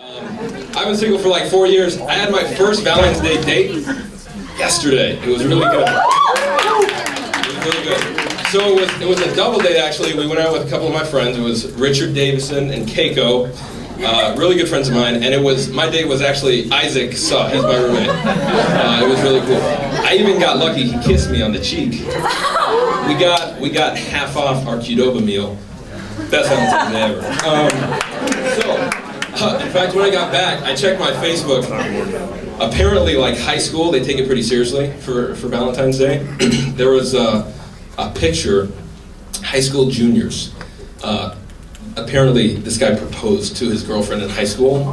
I've been single for like 4 years. I had my first Valentine's Day date yesterday. It was really good. It was really good. So it was a double date actually. We went out with a couple of my friends. It was Richard Davison and Keiko, really good friends of mine. And my date was actually Isaac Suh. He's my roommate. It was really cool. I even got lucky. He kissed me on the cheek. We got half off our Qdoba meal. Best Valentine's Day ever. In fact, when I got back, I checked my Facebook. Apparently, like high school, they take it pretty seriously for Valentine's Day. There was a picture, high school juniors. Apparently, this guy proposed to his girlfriend in high school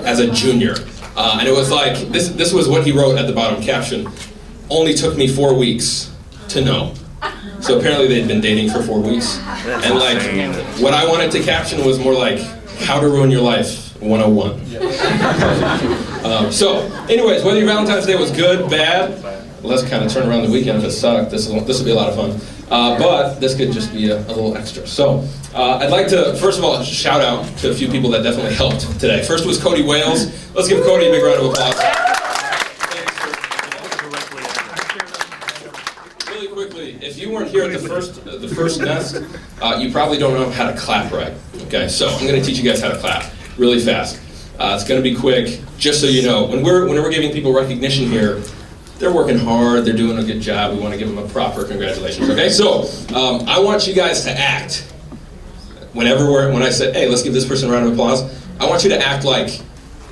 as a junior. And it was like, this was what he wrote at the bottom caption. Only took me 4 weeks to know. So apparently they'd been dating for 4 weeks. And like, what I wanted to caption was more like, how to ruin your life 101. So, anyways, whether your Valentine's Day was good, bad, let's kind of turn around the weekend if it sucked. This will be a lot of fun. But this could just be a little extra. So, I'd like to, first of all, shout out to a few people that definitely helped today. First was Cody Wales. Let's give Cody a big round of applause. Really quickly, if you weren't here at the first nest, you probably don't know how to clap right. Okay, so I'm going to teach you guys how to clap really fast. It's going to be quick, just so you know. When we're giving people recognition here, they're working hard, they're doing a good job. We want to give them a proper congratulations. Okay, so I want you guys to act. When I say, hey, let's give this person a round of applause, I want you to act like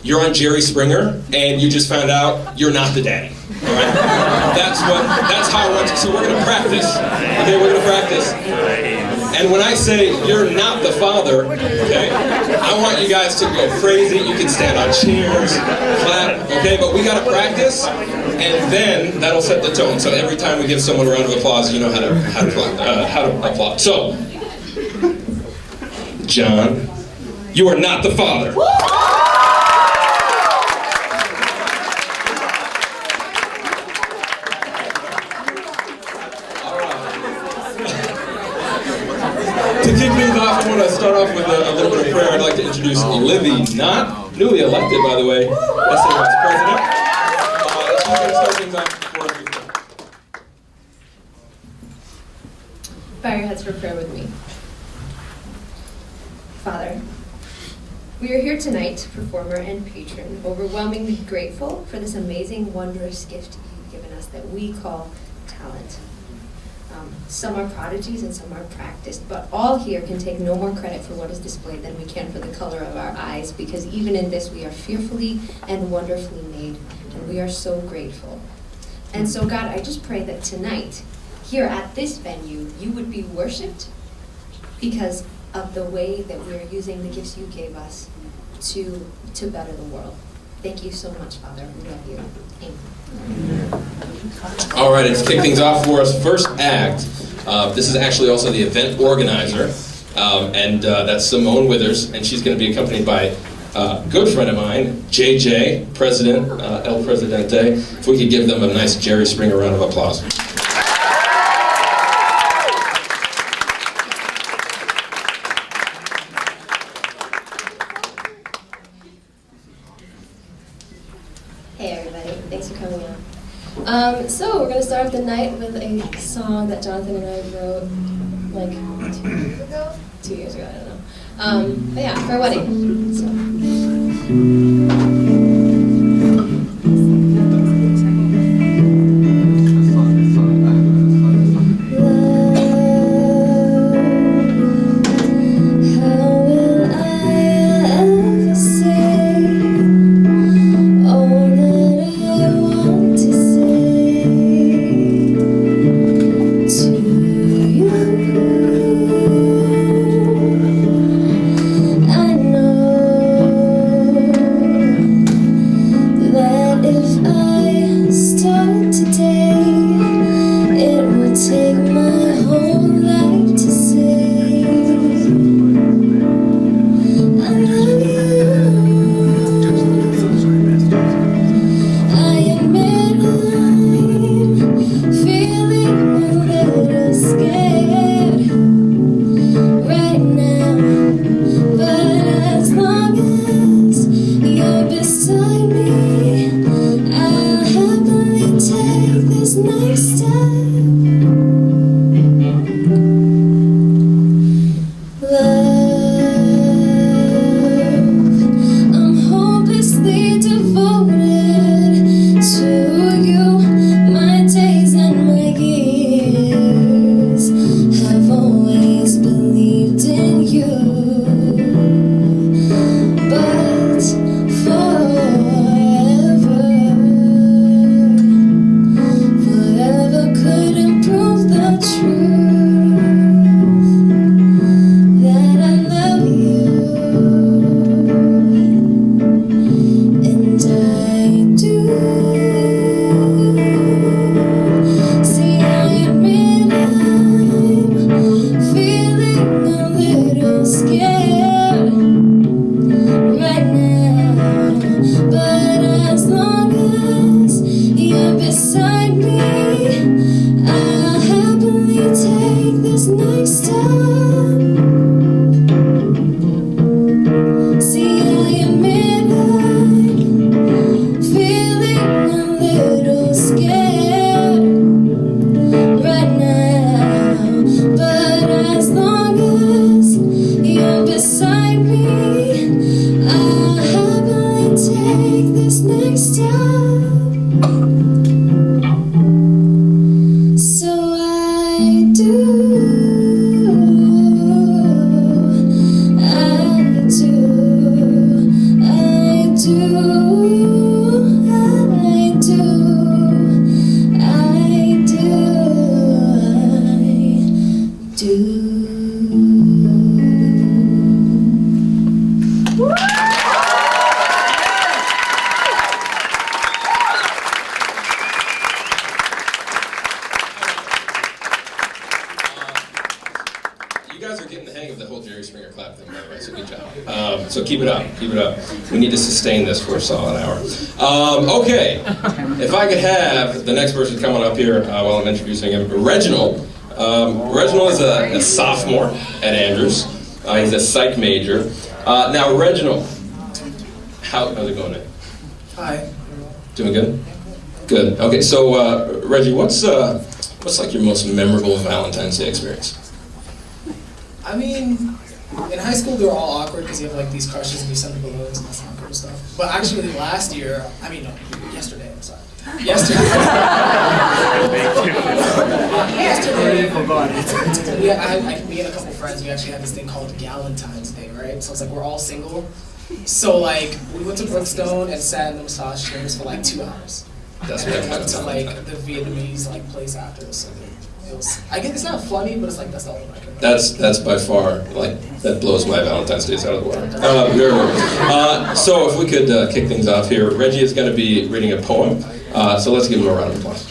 you're on Jerry Springer and you just found out you're not the daddy. All right? That's how I want you. So we're going to practice. Okay, we're going to practice. And when I say you're not the father, okay, I want you guys to go crazy. You can stand on chairs, clap, okay, but we got to practice, and then that'll set the tone. So every time we give someone a round of applause, you know how to applaud. So, John, you are not the father. To kick things off, I want to start off with a little bit of prayer. I'd like to introduce Livy, not newly elected, by the way, that's the vice president. She's going to start things off for us. Bow your heads for prayer with me. Father, we are here tonight, performer and patron, overwhelmingly grateful for this amazing, wondrous gift you've given us that we call talent. Some are prodigies and some are practiced, but all here can take no more credit for what is displayed than we can for the color of our eyes, because even in this we are fearfully and wonderfully made, and we are so grateful. And so God, I just pray that tonight, here at this venue, you would be worshipped because of the way that we are using the gifts you gave us to better the world. Thank you so much, Father. We love you. Amen. All right, let's kick things off for us. First act. This is actually also the event organizer, and that's Simone Withers, and she's going to be accompanied by a good friend of mine, JJ, President, El Presidente. If we could give them a nice Jerry Springer round of applause. Hey everybody, thanks for coming out. So we're going to start off the night with a song that Jonathan and I wrote like 2 years ago? 2 years ago, I don't know. But yeah, for a wedding. So. I know finger clap thing, by the way, so good job. So keep it up, keep it up. We need to sustain this for a solid hour. Okay, if I could have the next person coming up here while I'm introducing him, Reginald. Reginald is a sophomore at Andrews. He's a psych major. Now, Reginald, how's it going, Nick? Hi. Doing good? Good. Okay, so Reggie, what's like your most memorable Valentine's Day experience? I mean, in high school they were all awkward because you have like these crushes and you send the balloons and that's awkward and stuff. But actually yesterday, I'm sorry. Yesterday, me and a couple friends, we actually had this thing called Galentine's Day, right? So it's like we're all single. So like we went to Brookstone and sat in the massage chairs for like 2 hours. That's and what then went to like the Vietnamese like place after. So it was, I guess it's not funny, but it's like that's the only one I can remember. That's by far, like, that blows my Valentine's Days out of the water. Very well. So if we could kick things off here, Reggie is going to be reading a poem. So let's give him a round of applause.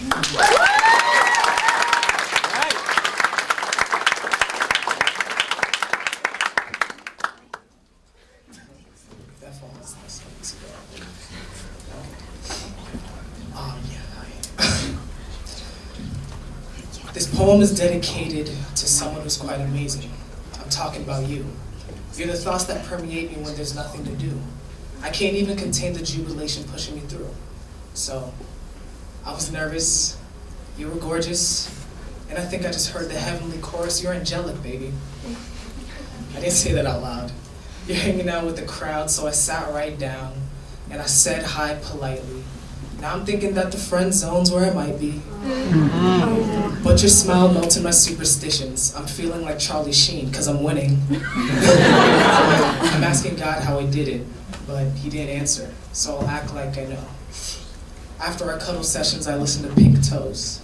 This poem is dedicated to someone who's quite amazing. I'm talking about you. You're the thoughts that permeate me when there's nothing to do. I can't even contain the jubilation pushing me through. So, I was nervous, you were gorgeous, and I think I just heard the heavenly chorus, you're angelic, baby. I didn't say that out loud. You're hanging out with the crowd, so I sat right down, and I said hi politely. Now I'm thinking that the friend zone's where I might be. But your smile melted my superstitions. I'm feeling like Charlie Sheen, cause I'm winning. I'm asking God how I did it, but he didn't answer, so I'll act like I know. After our cuddle sessions, I listened to Pink Toes.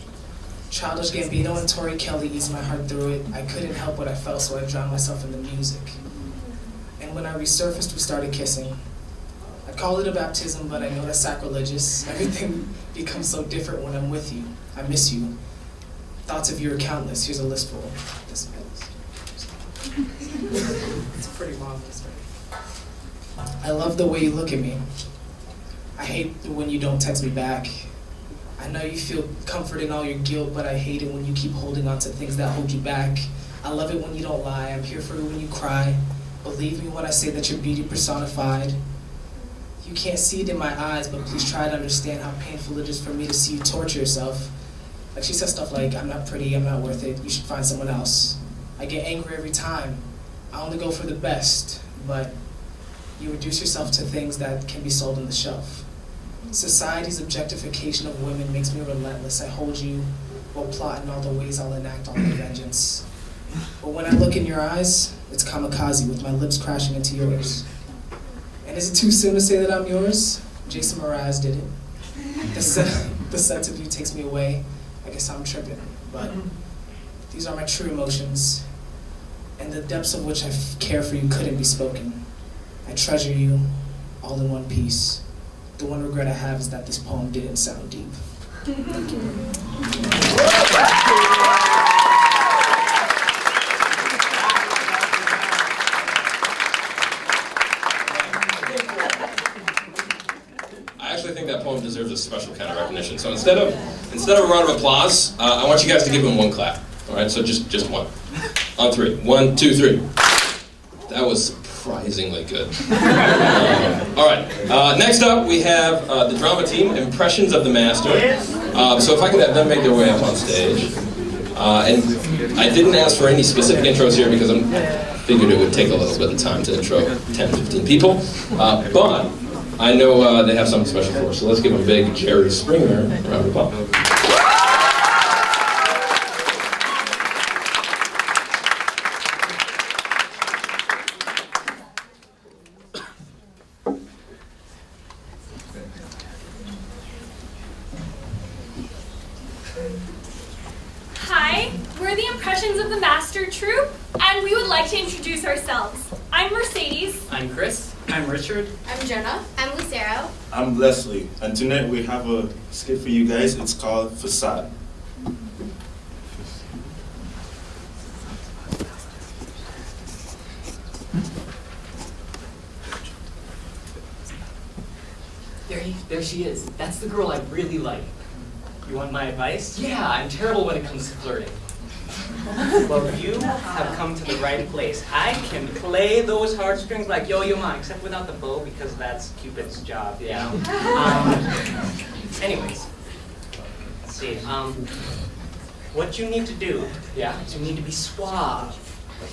Childish Gambino and Tori Kelly eased my heart through it. I couldn't help what I felt, so I drowned myself in the music. And when I resurfaced, we started kissing. I call it a baptism, but I know that's sacrilegious. Everything becomes so different when I'm with you. I miss you. Thoughts of you are countless. Here's a list for this list. It's a pretty long list, right? I love the way you look at me. I hate when you don't text me back. I know you feel comfort in all your guilt, but I hate it when you keep holding on to things that hold you back. I love it when you don't lie. I'm here for you when you cry. Believe me when I say that you're beauty personified. You can't see it in my eyes, but please try to understand how painful it is for me to see you torture yourself. Like she says stuff like, I'm not pretty, I'm not worth it, you should find someone else. I get angry every time. I only go for the best, but you reduce yourself to things that can be sold on the shelf. Society's objectification of women makes me relentless. I hold you while plotting all the ways I'll enact all my vengeance. But when I look in your eyes, it's kamikaze with my lips crashing into yours. And is it too soon to say that I'm yours? Jason Mraz did it. The sense of you takes me away. I guess I'm tripping, but these are my true emotions, and the depths of which I care for you couldn't be spoken. I treasure you, all in one piece. The one regret I have is that this poem didn't sound deep. Thank you. I think that poem deserves a special kind of recognition. So instead of a round of applause, I want you guys to give him one clap. All right, so just one. On three. 1, 2, 3. That was surprisingly good. All right. Next up, we have the drama team, Impressions of the Master. So if I could have them make their way up on stage. And I didn't ask for any specific intros here because I figured it would take a little bit of time to intro 10, 15 people. But I know they have something special for us, so let's give them a big Jerry Springer round of applause. Hi, we're the Impressions of the Master troupe, and we would like to introduce ourselves. I'm Mercedes. I'm Chris. I'm Richard. I'm Jenna. I'm Lucero. I'm Leslie, and tonight we have a skit for you guys. It's called Facade. There she is. That's the girl I really like. You want my advice? Yeah, I'm terrible when it comes to flirting. Well, you have come to the right place. I can play those heartstrings like Yo-Yo Ma, except without the bow because that's Cupid's job, you know? Anyways, let's see. What you need to do, is you need to be suave.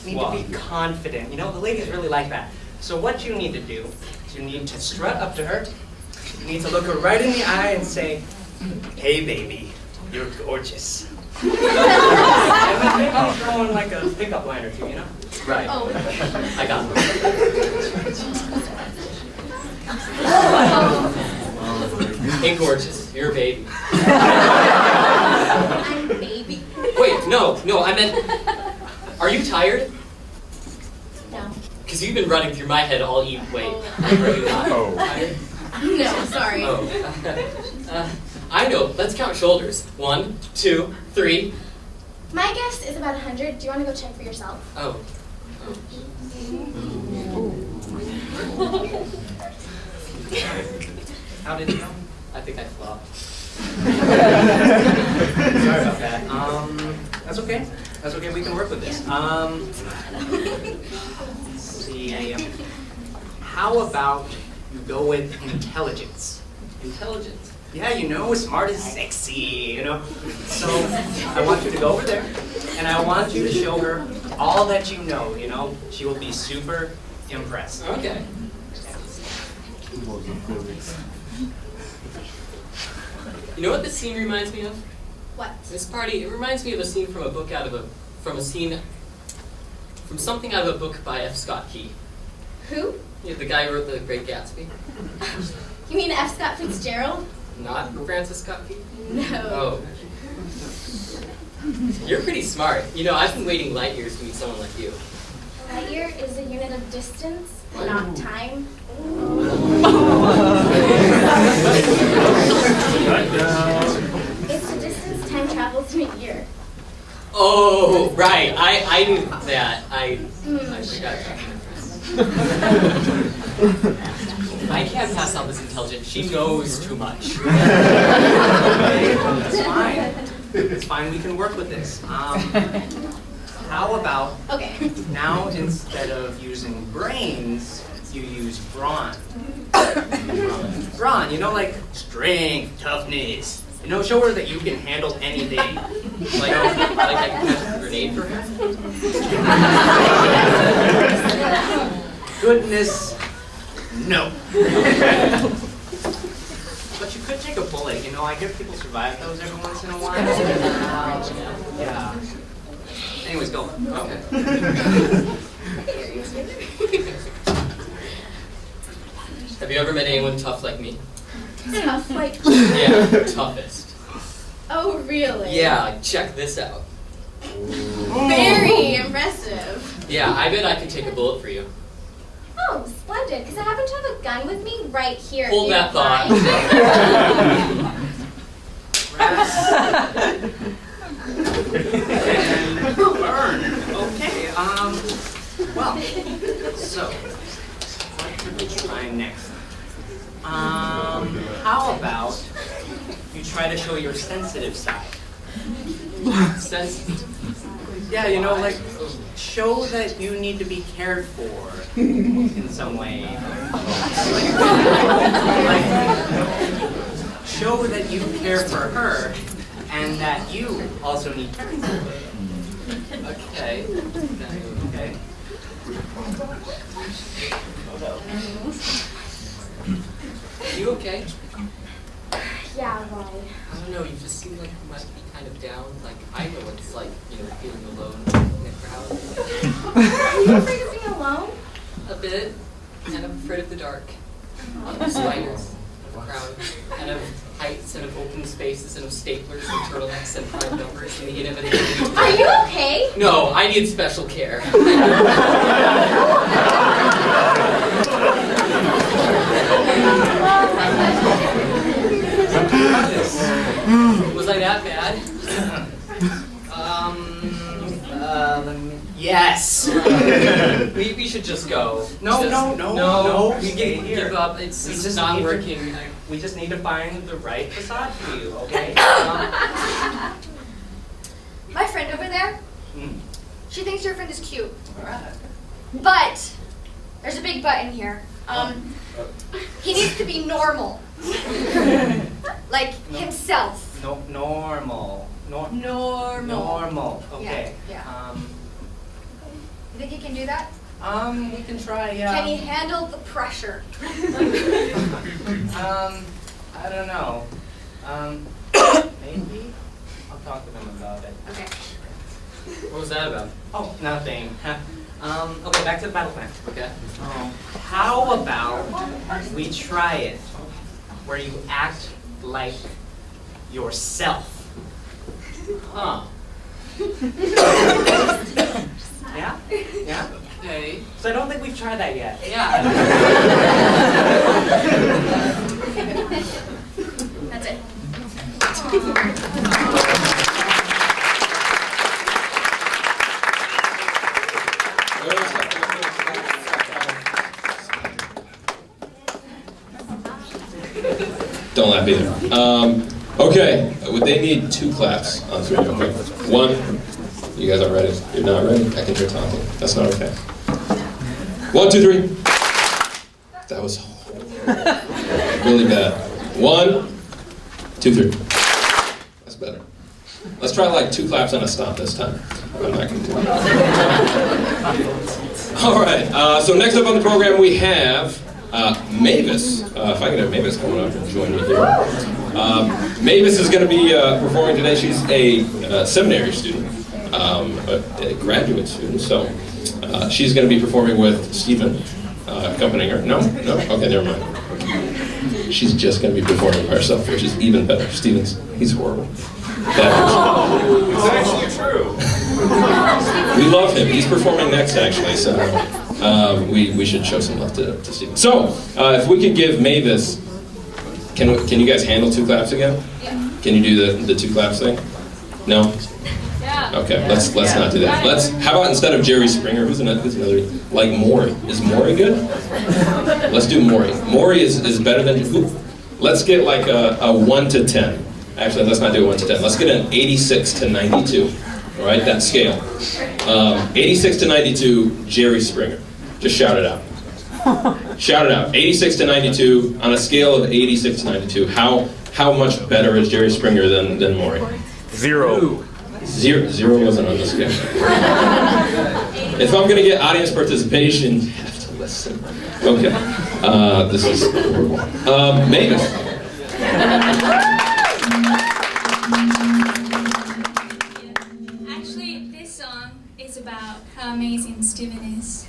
You need to be confident. You know, the ladies really like that. So what you need to do is you need to strut up to her. You need to look her right in the eye and say, "Hey, baby, you're gorgeous." And then maybe throw in like a pickup line or two, you know? Right. I got it. Hey, gorgeous, you're a baby. I'm baby. Wait, no, I meant, are you tired? No. Because you've been running through my head all evening. Wait, are you not tired? No, sorry. Oh. I know, let's count shoulders. 1, 2, 3. My guess is about 100. Do you want to go check for yourself? Oh. How did it go? I think I flopped. Sorry about that. That's okay. That's okay. We can work with this. Let's see. How about you go with intelligence? Intelligence. Yeah, you know, smart is sexy, you know? So, I want you to go over there, and I want you to show her all that you know, you know? She will be super impressed. Okay. You know what this scene reminds me of? What? This party, it reminds me of a scene from a book from something out of a book by F. Scott Key. Who? Yeah, the guy who wrote The Great Gatsby. You mean F. Scott Fitzgerald? Not Francis Scott Key? No. Oh. You're pretty smart. You know, I've been waiting light years to meet someone like you. Light year is a unit of distance, not time. It's the distance time travels in a year. Oh, right. I knew that. I forgot that. I can't pass off as intelligent. She knows too much. It's fine. It's fine. We can work with this. How about now instead of using brains, you use brawn. Brawn, you know, like strength, toughness. You know, show her that you can handle anything. Like I can catch a grenade for her? Goodness, no. But you could take a bullet, you know, I hear people survive those every once in a while. Yeah. Anyways, go. Okay. Have you ever met anyone tough like me? Tough, like. Yeah, toughest. Oh, really? Yeah, check this out. Very impressive. Yeah, I bet I can take a bullet for you. Oh, splendid. Because I happen to have a gun with me right here. Hold that thought. Burn. Okay, well, so, what should we try next? How about you try to show your sensitive side? Sensitive. Yeah, you know, like, show that you need to be cared for in some way. Like, show that you care for her and that you also need caring for. Okay. Okay. You okay? Yeah, why? I don't know, you just seem like you might be kind of down. Like, I know what it's like, you know, feeling alone in a crowd. Are you afraid of being alone? A bit. And I'm afraid of the dark. Of spiders. Of crowds. And of heights and of open spaces and of staplers and turtlenecks and prime numbers and the inevitability. Are you okay? No, I need special care. Was I that bad? Yes. We should just go. No, Just- no. We give up. We It's just just not need to- working. We just need to find the right facade for you, okay? My friend over there, Hmm? she thinks your friend is cute. But there's a big but in here. He needs to be normal. Like himself. No, normal. Normal. Okay. Yeah. Um, You think he can do that? we can try, yeah. Can he handle the pressure? I don't know. Maybe? I'll talk to them about it. Okay. What was that about? Oh, nothing. Okay, back to the battle plan. Okay. How about we try it where you act like yourself? Huh. Yeah? Yeah? Okay. So I don't think we've tried that yet. Yeah. That's it. Don't laugh either. Okay, would they need 2 claps on 3? Okay. 1. You guys aren't ready. You're not ready. I can hear talking. That's not okay. 1, 2, 3. That was really bad. 1, 2, 3. That's better. Let's try like 2 claps and a stomp this time. I'm not going to do it. All right. So next up on the program we have Mavis. If I can have Mavis come up and join me here. Mavis is going to be performing today. She's a seminary student, a graduate student. So she's going to be performing with Stephen accompanying her. No? Okay, never mind. She's just going to be performing by herself, which is even better. He's horrible. It's actually true. We love him. He's performing next, actually, so we should show some love to Stephen. So, if we could give Mavis, can you guys handle 2 claps again? Yeah. Can you do the 2 claps thing? No? Yeah. Okay, let's not do that. How about instead of Jerry Springer, who's another, like Maury? Is Maury good? Let's do Maury. Maury is better than, let's get like a 1 to 10. Actually, let's not do a 1 to 10. Let's get an 86 to 92. All right, that scale. 86 to 92, Jerry Springer. Just shout it out. Shout it out. 86 to 92, on a scale of 86 to 92, how much better is Jerry Springer than Maury? 0. 0 wasn't on the scale. If I'm going to get audience participation, you have to listen. Okay. This is horrible. Mavis. Actually, this song is about how amazing Steven is.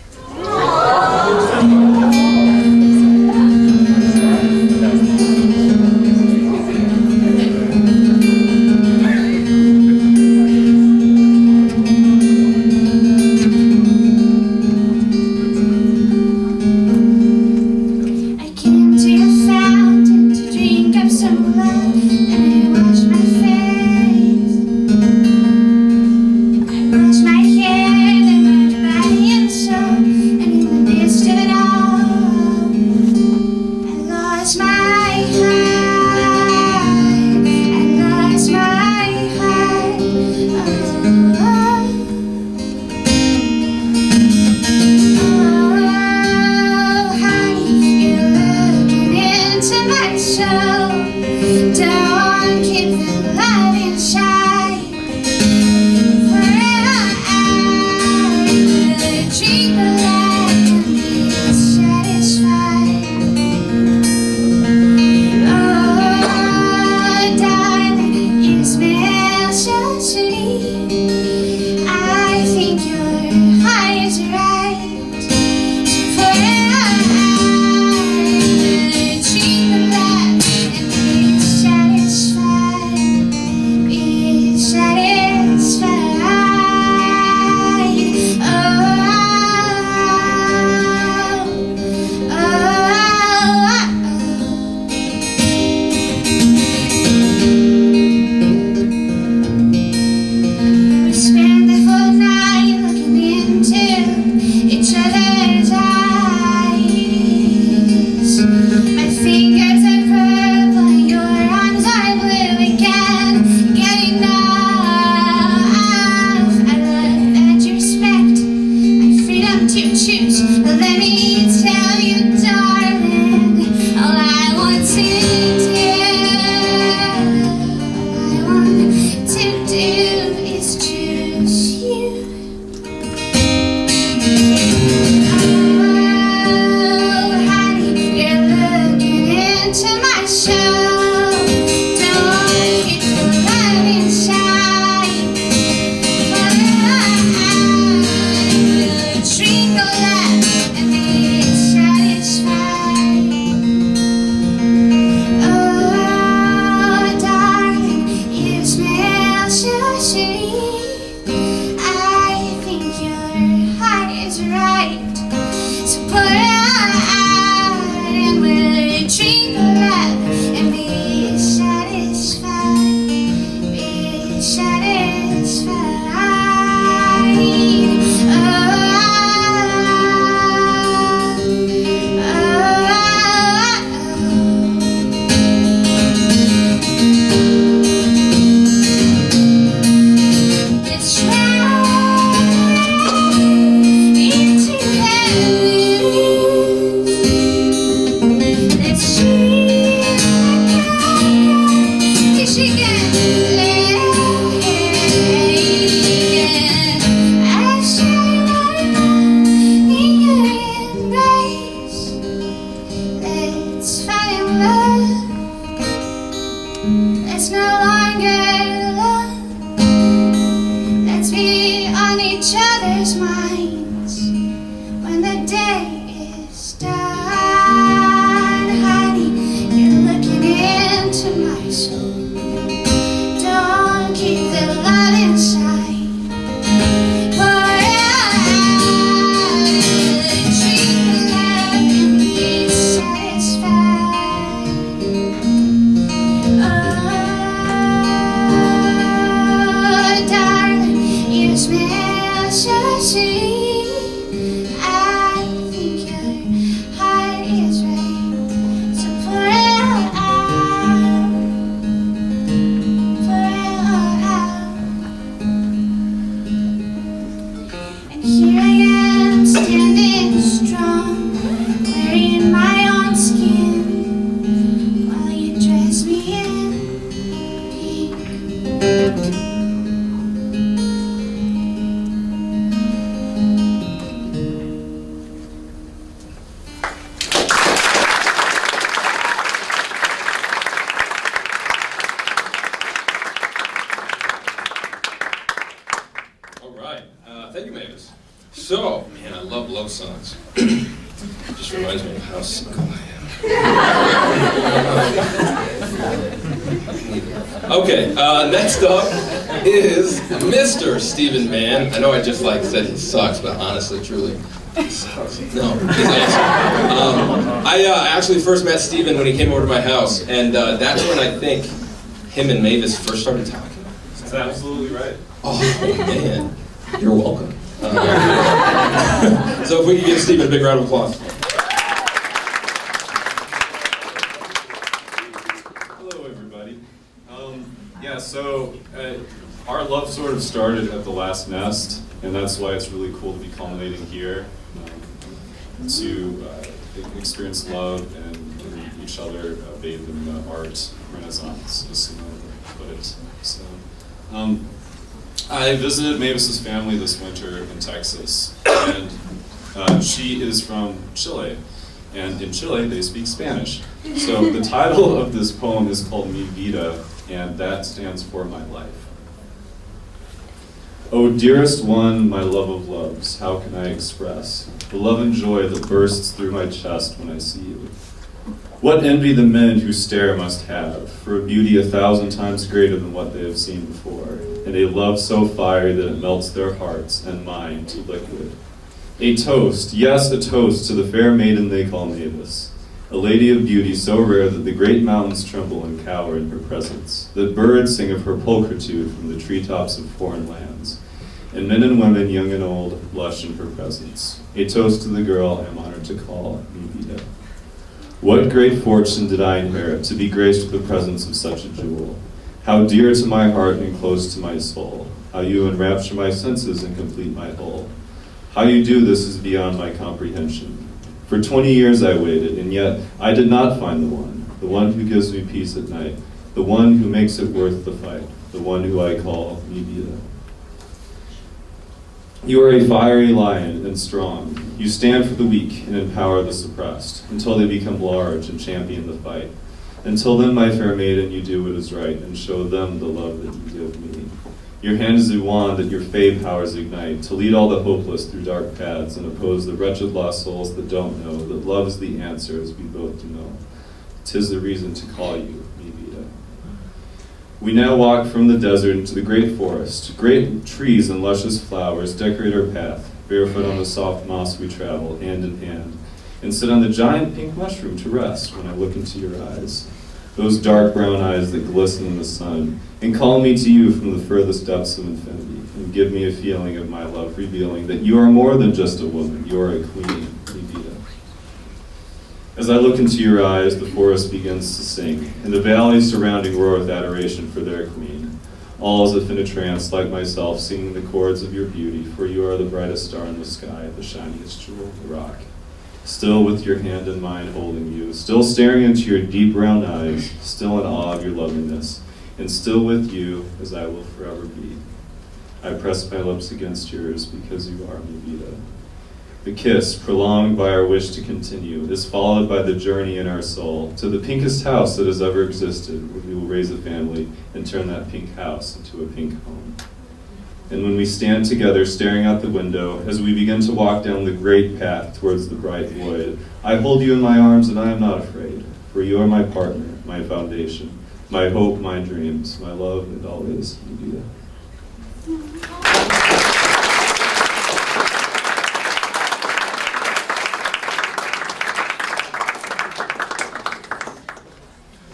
I came to your fountain to drink up some love, and I washed my face. I brushed my hair, then my body and soul. pour it out and we'll drink the love and be satisfied, be satisfied. Let's no longer love. Let's be on each other's minds when the day is done. Honey, you're looking into my soul. Don't keep the love inside. Pour it out, drink the love and be satisfied. You smell so sweet. I think your heart is right. So pour it out, pour it out. And here I am standing strong, wearing my own skin, while you dress me in pink. Thank you, Mavis. So, man, I love love songs. Just reminds me of how single I am. Okay, next up is Mr. Stephen Mann. I know I just said he sucks, but honestly, truly, he sucks. No, he's awesome. I actually first met Stephen when he came over to my house, and that's when I think him and Mavis first started talking. That's absolutely right. Oh, man. You're welcome. So if we could give Stephen a big round of applause. Hello, everybody. So our love sort of started at the last nest, and that's why it's really cool to be culminating here, to experience love and each other bathed in the art renaissance, as someone put it. So, I visited Mavis's family this winter in Texas, and she is from Chile, and in Chile they speak Spanish. So the title of this poem is called Mi Vida, and that stands for my life. Oh dearest one, my love of loves, how can I express the love and joy that bursts through my chest when I see you? What envy the men who stare must have for a beauty 1,000 times greater than what they have seen before, and a love so fiery that it melts their hearts and mine to liquid. A toast, yes, a toast to the fair maiden they call Mavis, a lady of beauty so rare that the great mountains tremble and cower in her presence, that birds sing of her pulchritude from the treetops of foreign lands, and men and women, young and old, blush in her presence. A toast to the girl I am honored to call Mi Vida. What great fortune did I inherit to be graced with the presence of such a jewel? How dear to my heart and close to my soul. How you enrapture my senses and complete my whole. How you do this is beyond my comprehension. For 20 years I waited, and yet I did not find the one who gives me peace at night, the one who makes it worth the fight, the one who I call Mi Vida. You are a fiery lion and strong. You stand for the weak and empower the suppressed, until they become large and champion the fight. Until then, my fair maiden, you do what is right, and show them the love that you give me. Your hand is a wand that your fey powers ignite, to lead all the hopeless through dark paths, and oppose the wretched lost souls that don't know, that love's the answer, as we both do know. 'Tis the reason to call you Mi Vida. We now walk from the desert into the great forest. Great trees and luscious flowers decorate our path. Barefoot on the soft moss we travel, hand in hand. and sit on the giant pink mushroom to rest when I look into your eyes. Those dark brown eyes that glisten in the sun, and call me to you from the furthest depths of infinity, and give me a feeling of my love, revealing that you are more than just a woman, you are a queen, Evita. As I look into your eyes, the forest begins to sing, and the valleys surrounding roar with adoration for their queen, all as if in a trance, like myself, singing the chords of your beauty, for you are the brightest star in the sky, the shiniest jewel in the rock. Still with your hand in mine holding you, still staring into your deep brown eyes, still in awe of your loveliness, and still with you as I will forever be. I press my lips against yours because you are my vida. The kiss, prolonged by our wish to continue, is followed by the journey in our soul to the pinkest house that has ever existed, where we will raise a family and turn that pink house into a pink home. And when we stand together staring out the window, as we begin to walk down the great path towards the bright void, I hold you in my arms and I am not afraid, for you are my partner, my foundation, my hope, my dreams, my love, and always, Evita.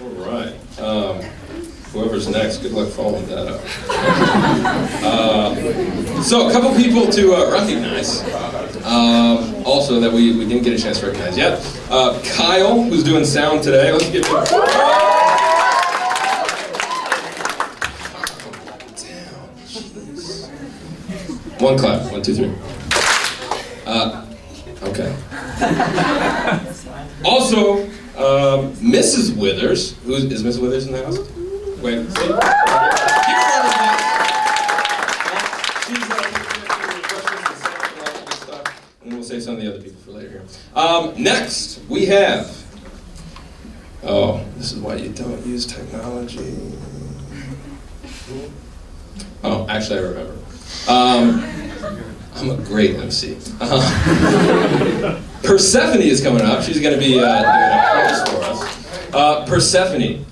All right. Whoever's next, good luck following that up. So a couple people to recognize, also that we didn't get a chance to recognize yet. Kyle, who's doing sound today. Let's give him. One clap. 1, 2, 3. Okay. Also, Mrs. Withers, is Mrs. Withers in the house? Wait, see? And we'll save some of the other people for later here. Next, we have. Oh, this is why you don't use technology. Oh, actually, I remember. I'm a great MC. Persephone is coming up. She's going to be doing a quiz for us. Persephone,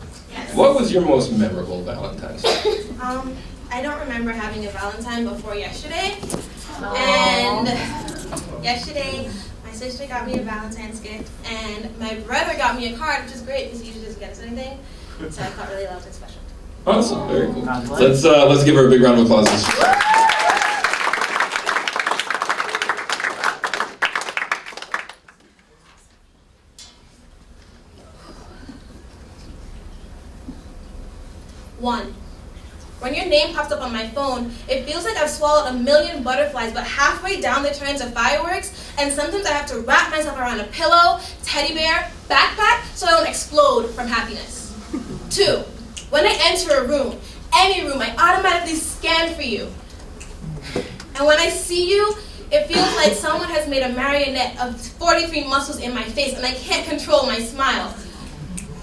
what was your most memorable Valentine's Day? I don't remember having a Valentine before yesterday. And yesterday, my sister got me a Valentine's gift, and my brother got me a card, which is great because he usually doesn't get us anything. So I felt really loved and special. Awesome, very cool. Let's give her a big round of applause. One, when your name pops up on my phone, it feels like I've swallowed a million butterflies, but halfway down they turn into fireworks, and sometimes I have to wrap myself around a pillow, teddy bear, backpack, so I don't explode from happiness. 2, when I enter a room, any room, I automatically scan for you. And when I see you, it feels like someone has made a marionette of 43 muscles in my face, and I can't control my smile.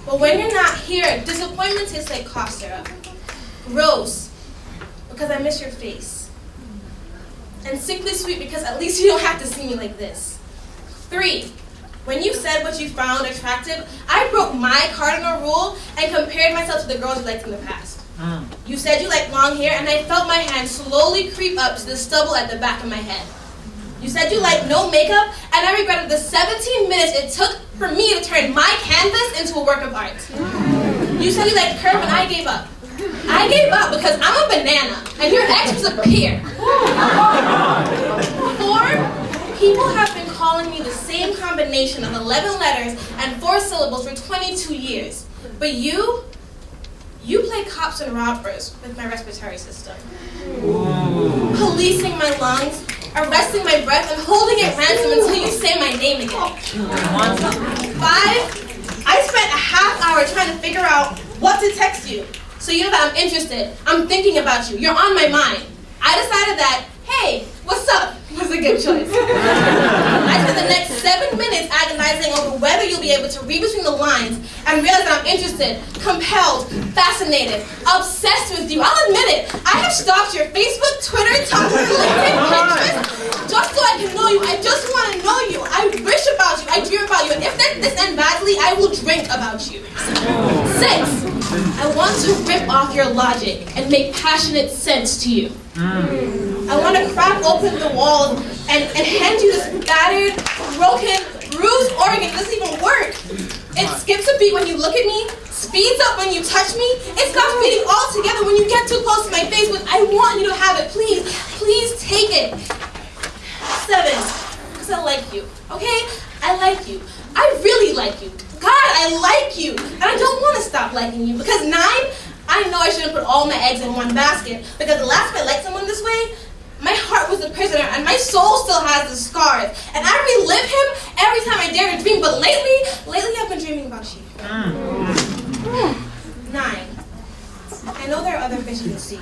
But when you're not here, disappointment tastes like cough syrup. Gross, because I miss your face. And sickly sweet, because at least you don't have to see me like this. 3, when you said what you found attractive, I broke my cardinal rule and compared myself to the girls you liked in the past. You said you liked long hair, and I felt my hand slowly creep up to the stubble at the back of my head. You said you liked no makeup, and I regretted the 17 minutes it took for me to turn my canvas into a work of art. You said you liked curve, and I gave up. I gave up because I'm a banana, and your ex was a pear. 4, people have been calling me the same combination of 11 letters and 4 syllables for 22 years. But you play cops and robbers with my respiratory system. Policing my lungs, arresting my breath, and holding it ransom until you say my name again. 5, I spent a half hour trying to figure out what to text you. So you know that I'm interested. I'm thinking about you. You're on my mind. I decided that, hey, what's up, was a good choice. I spent the next 7 minutes agonizing over whether you'll be able to read between the lines and realize that I'm interested, compelled, fascinated, obsessed with you. I'll admit it. I have stalked your Facebook, Twitter, Tumblr, LinkedIn, Pinterest, just so I can know you. I just want to know you. I wish about you. I dream about you. And if this ends badly, I will drink about you. 6, I want to rip off your logic and make passionate sense to you. I want to crack open the walls and hand you this battered, broken, bruised, or heartbeat when you look at me, speeds up when you touch me, it stops beating altogether when you get too close to my face with, I want you to have it, please, please take it. 7, because I like you, okay? I like you. I really like you. God, I like you. And I don't want to stop liking you. Because 9, I know I shouldn't put all my eggs in one basket. Because the last time I liked someone this way, my heart was a prisoner and my soul still has the scars. And I relive him every time I dare to dream. But lately I've been dreaming about you. 9, I know there are other fish in the sea.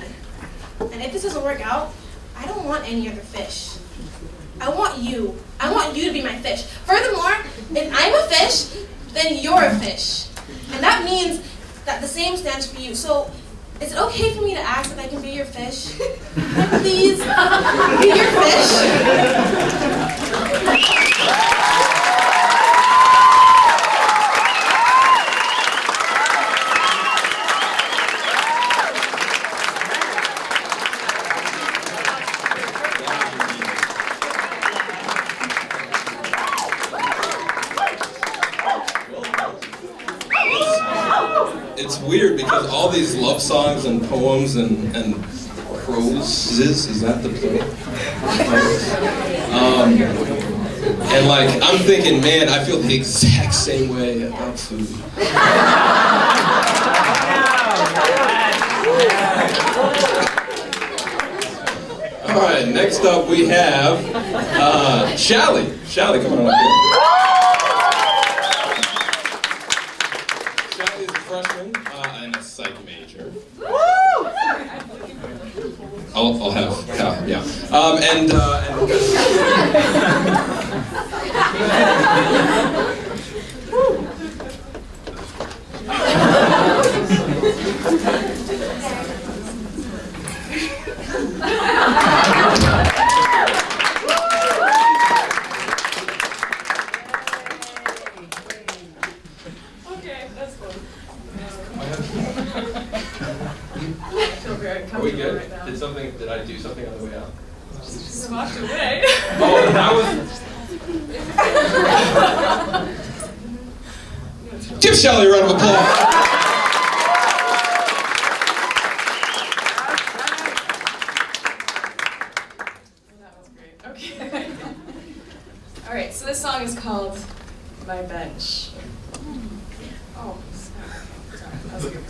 And if this doesn't work out, I don't want any other fish. I want you. I want you to be my fish. Furthermore, if I'm a fish, then you're a fish. And that means that the same stands for you. So, is it okay for me to ask if I can be your fish? Can I please be your fish? It's weird because all these love songs and poems and prose, is that the plural? And like, I'm thinking, man, I feel the exact same way about food. All right, next up we have Shally. Shally, come on up here. Freshman and a psych major. I'll have Cal, yeah. Are we good? Did I do something on the way out? Just walked away. Oh, that was... Give Shally a round of applause. That was great. Okay. All right, so this song is called My Bench. Oh, sorry. That was good.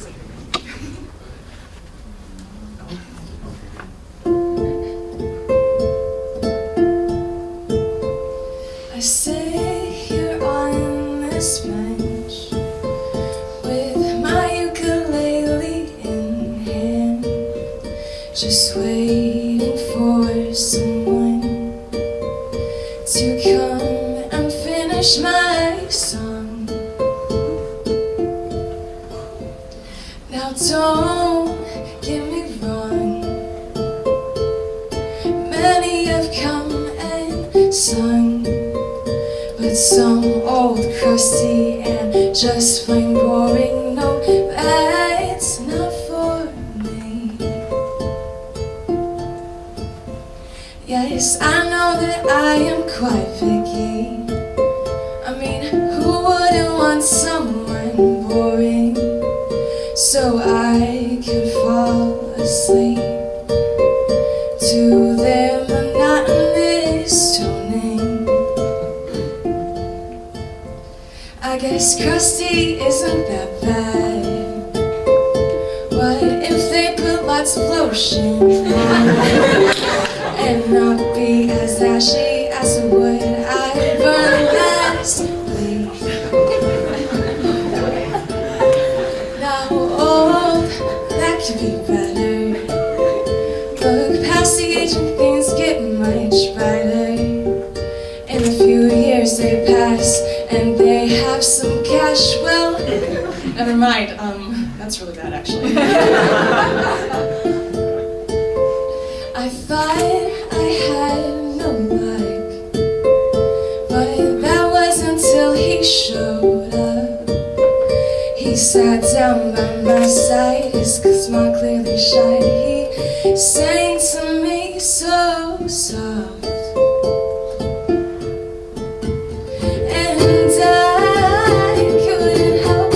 I sit here on this bench with my ukulele in hand, just waiting for someone to come and finish my song. Now don't get me wrong, many have come and sung, but some old crusty and just plain boring. No, that's not for me. Yes, I know that I am quite picky. I mean, who wouldn't want someone boring so I could fall asleep to their monotonous toning? I guess crusty isn't that bad. What if they put lots of lotion on and not be as ashy as the wood I burned last week? Now, oh, that could be better. Look past the age and things get much brighter. In a few years they pass and they have some cash. Well, never mind. That's really bad, actually. I thought I had no luck, but that was until he showed up. He sat down by my side, his smile clearly shined. He sang to me so soft. And I couldn't help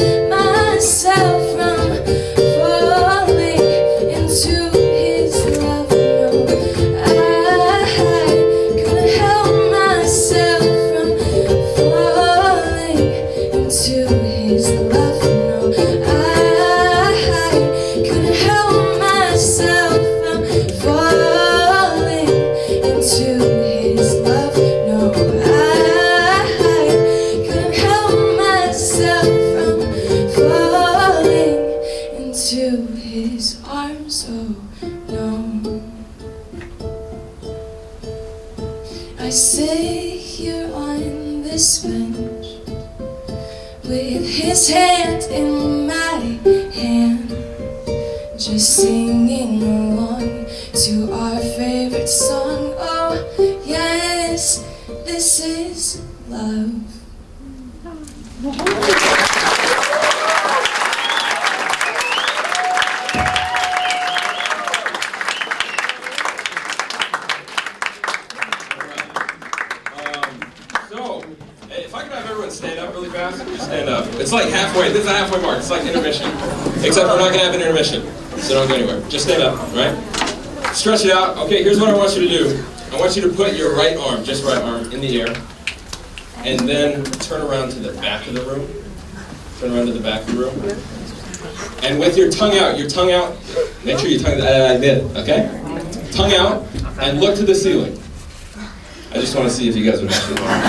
with his hand in my hand, just singing along to our favorite song. Oh yes, this is love. If I could have everyone stand up really fast, just stand up. It's like halfway. This is a halfway mark. It's like intermission. Except we're not going to have an intermission. So don't go anywhere. Just stand up, right? Stretch it out. Okay, here's what I want you to do. I want you to put your right arm, just right arm, in the air. And then turn around to the back of the room. Turn around to the back of the room. And with your tongue out, make sure your tongue like this, okay? Tongue out, and look to the ceiling. I just want to see if you guys would actually learn.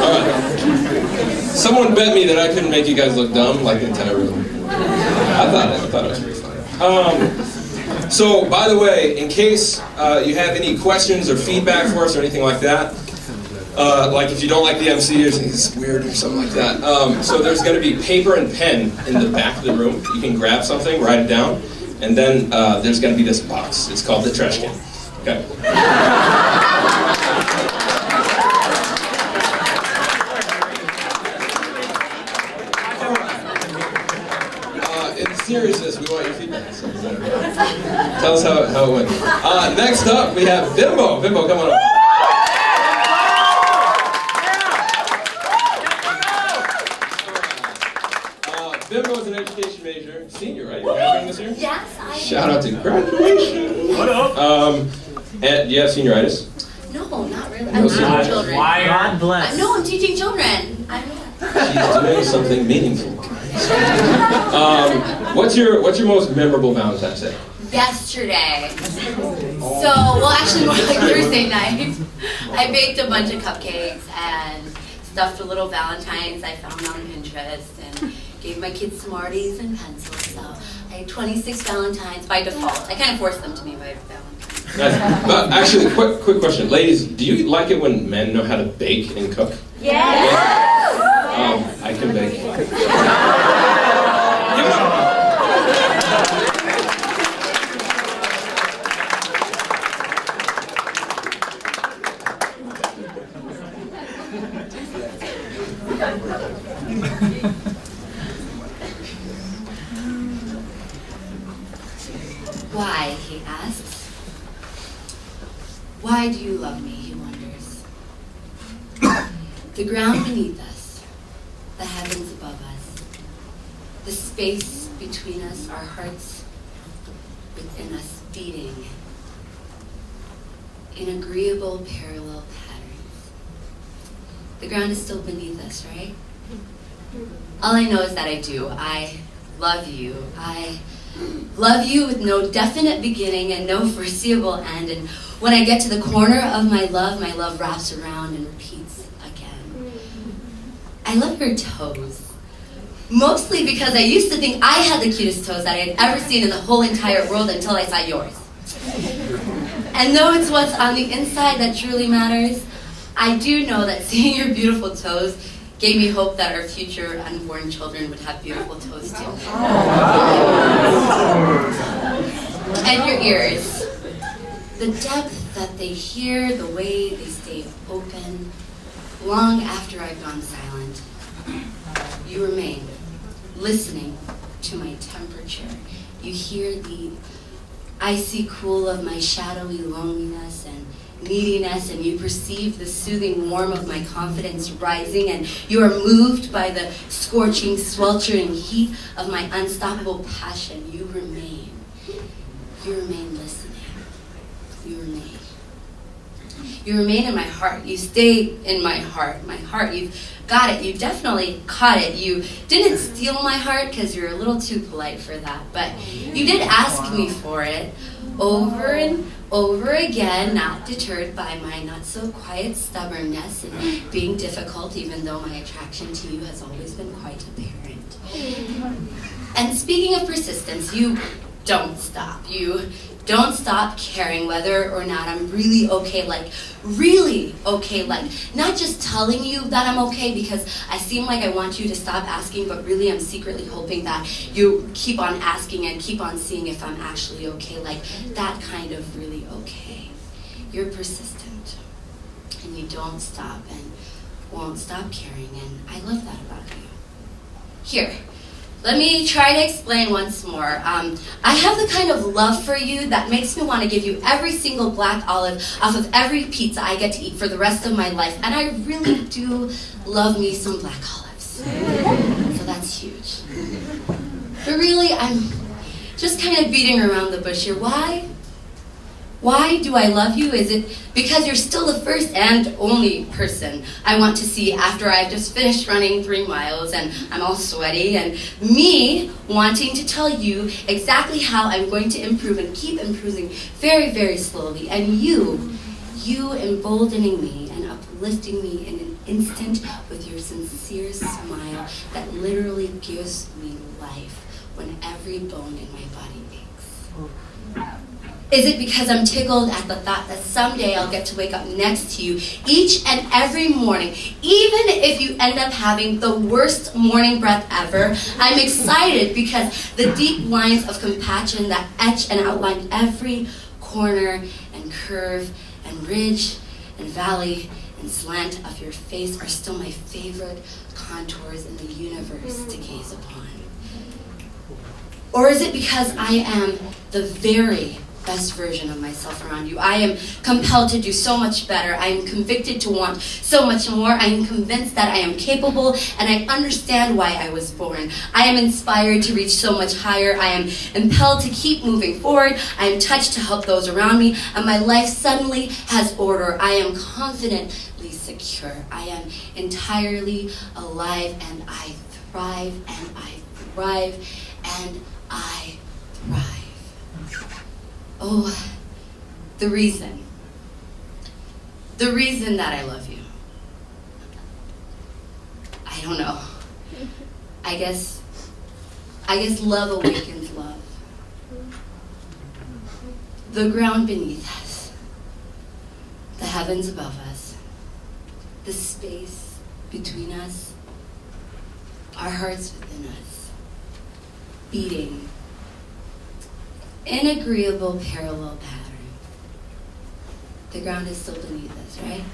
Alright. Someone bet me that I couldn't make you guys look dumb like the entire room. I thought it was pretty funny. So, by the way, in case you have any questions or feedback for us or anything like that, like if you don't like the MC or think it's weird or something like that, so there's going to be paper and pen in the back of the room. You can grab something, write it down. And then there's going to be this box. It's called the trash can. Okay. In seriousness, we want your feedback. So, tell us how it went. Next up, we have Vimo. Vimo, come on up. Vimo's an education major, senior, right? You're graduating this year? Yes, I am. Shout out to graduation. What up? And do you have senioritis? No, not really. No I'm teaching senioritis. children. God bless. No, I'm teaching children. She's doing something meaningful. What's your most memorable Valentine's Day? Yesterday. So, well, actually more like Thursday night. I baked a bunch of cupcakes and stuffed a little Valentines I found on Pinterest and gave my kids Smarties and pencils. So I had 26 Valentines by default. I kind of forced them to me by Valentines. Nice. But actually, quick question. Ladies, do you like it when men know how to bake and cook? Yes! I can bake. Give it up. Why, he asks. Why do you love me, he wonders. The ground beneath us, the heavens above us, the space between us, our hearts within us beating in agreeable parallel patterns. The ground is still beneath us, right? All I know is that I do. I love you. I love you with no definite beginning and no foreseeable end. And when I get to the corner of my love wraps around and repeats again. I love your toes. Mostly because I used to think I had the cutest toes that I had ever seen in the whole entire world until I saw yours. And though it's what's on the inside that truly matters, I do know that seeing your beautiful toes gave me hope that our future unborn children would have beautiful toes too. And your ears. The depth that they hear, the way they stay open, long after I've gone silent. You remain, listening to my temperature. You hear the icy cool of my shadowy loneliness and neediness, and you perceive the soothing warmth of my confidence rising, and you are moved by the scorching, sweltering heat of my unstoppable passion. You remain listening. You remain. You remain in my heart. You stay in my heart. My heart, you've got it. You definitely caught it. You didn't steal my heart because you're a little too polite for that, but you did ask me for it over and over again, not deterred by my not-so-quiet stubbornness and being difficult, even though my attraction to you has always been quite apparent. And speaking of persistence, you don't stop. You Don't stop caring whether or not I'm really okay, like really okay, like not just telling you that I'm okay because I seem like I want you to stop asking, but really I'm secretly hoping that you keep on asking and keep on seeing if I'm actually okay, like that kind of really okay. You're persistent and you don't stop and won't stop caring, and I love that about you. Here. Let me try to explain once more. I have the kind of love for you that makes me want to give you every single black olive off of every pizza I get to eat for the rest of my life. And I really do love me some black olives. So that's huge. But really, I'm just kind of beating around the bush here. Why? Why do I love you? Is it because you're still the first and only person I want to see after I've just finished running 3 miles and I'm all sweaty, and me wanting to tell you exactly how I'm going to improve and keep improving very, very slowly, and you emboldening me and uplifting me in an instant with your sincere smile that literally gives me life when every bone in my body aches. Is it because I'm tickled at the thought that someday I'll get to wake up next to you each and every morning, even if you end up having the worst morning breath ever? I'm excited because the deep lines of compassion that etch and outline every corner and curve and ridge and valley and slant of your face are still my favorite contours in the universe to gaze upon. Or is it because I am the very best version of myself around you? I am compelled to do so much better. I am convicted to want so much more. I am convinced that I am capable, and I understand why I was born. I am inspired to reach so much higher. I am impelled to keep moving forward. I am touched to help those around me, and my life suddenly has order. I am confidently secure. I am entirely alive, and I thrive, and I thrive, and I thrive. Oh, the reason that I love you. I don't know. I guess love awakens love. The ground beneath us, the heavens above us, the space between us, our hearts within us, beating in agreeable parallel pattern. The ground is still beneath us, right?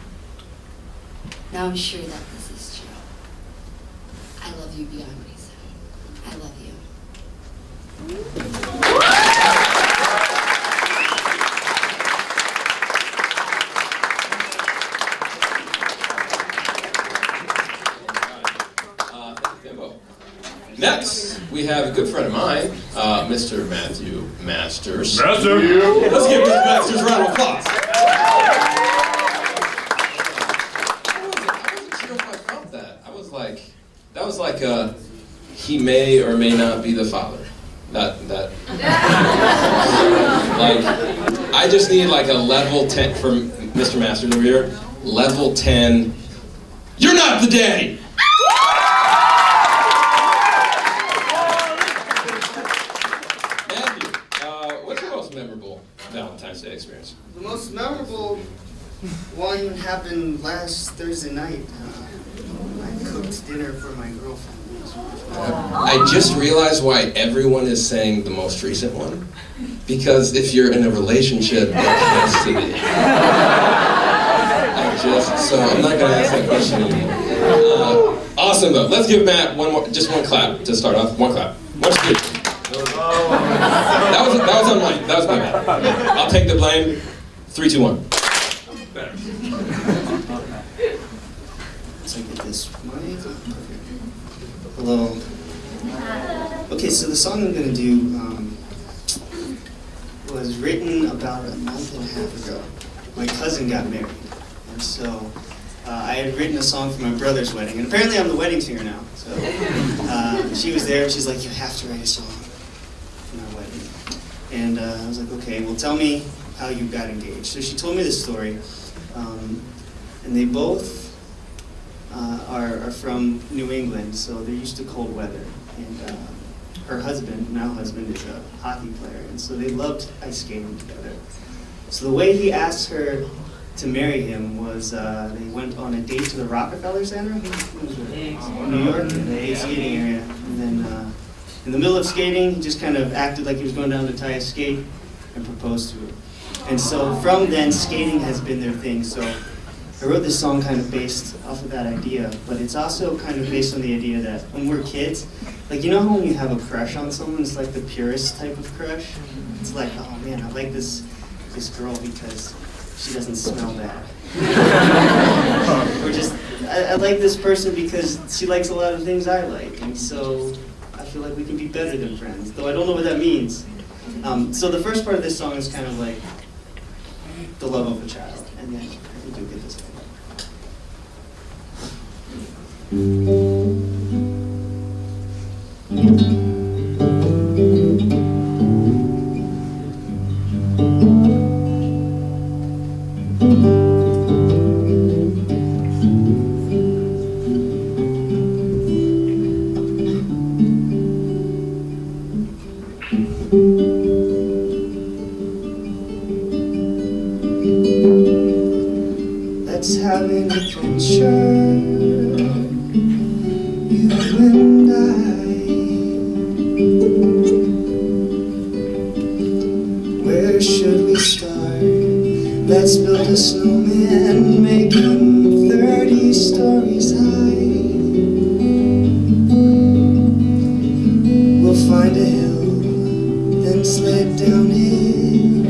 Now I'm sure that this is true. I love you beyond reason. I love you. Next, we have a good friend of mine, Mr. Matthew Masters. Master! Let's give Mr. Masters a round of applause. I wasn't sure if I felt that. That was like he may or may not be the father. That. Like, I just need like a level 10 from Mr. Masters over here. Level 10. You're not the daddy! Valentine's Day experience. The most memorable one happened last Thursday night. I cooked dinner for my girlfriend. I just realized why everyone is saying the most recent one. Because if you're in a relationship, it has to be. So I'm not going to ask that question anymore. Awesome though. Let's give Matt just one clap to start off. One clap. One speech. That was on mine. That was my bad. I'll take the blame. 3, 2, 1. Better. So I get this mic. Hello. Okay, so the song I'm going to do was written about a month and a half ago. My cousin got married, and so I had written a song for my brother's wedding, and apparently I'm the wedding singer now. So she was there, and she's like, "You have to write a song for my wedding." And I was like, "Okay, well, tell me how you got engaged." So she told me this story, and they both are from New England, so they're used to cold weather. And her husband, now husband, is a hockey player, and so they loved ice skating together. So the way he asked her to marry him was they went on a date to the Rockefeller Center, New York, in the skating area, and then in the middle of skating, he just kind of acted like he was going down to tie a skate and proposed to her. And so from then, skating has been their thing. So I wrote this song kind of based off of that idea, but it's also kind of based on the idea that when we're kids, like, you know how when you have a crush on someone, it's like the purest type of crush? It's like, oh man, I like this girl because she doesn't smell bad. Or just, I like this person because she likes a lot of things I like, and so I feel like we can be better than friends, though I don't know what that means. So the first part of this song is kind of like the love of a child, and then I think you'll get this one. Let's have an adventure, you and I. Where should we start? Let's build a snowman, make him 30 stories high. We'll find a hill, then sled down it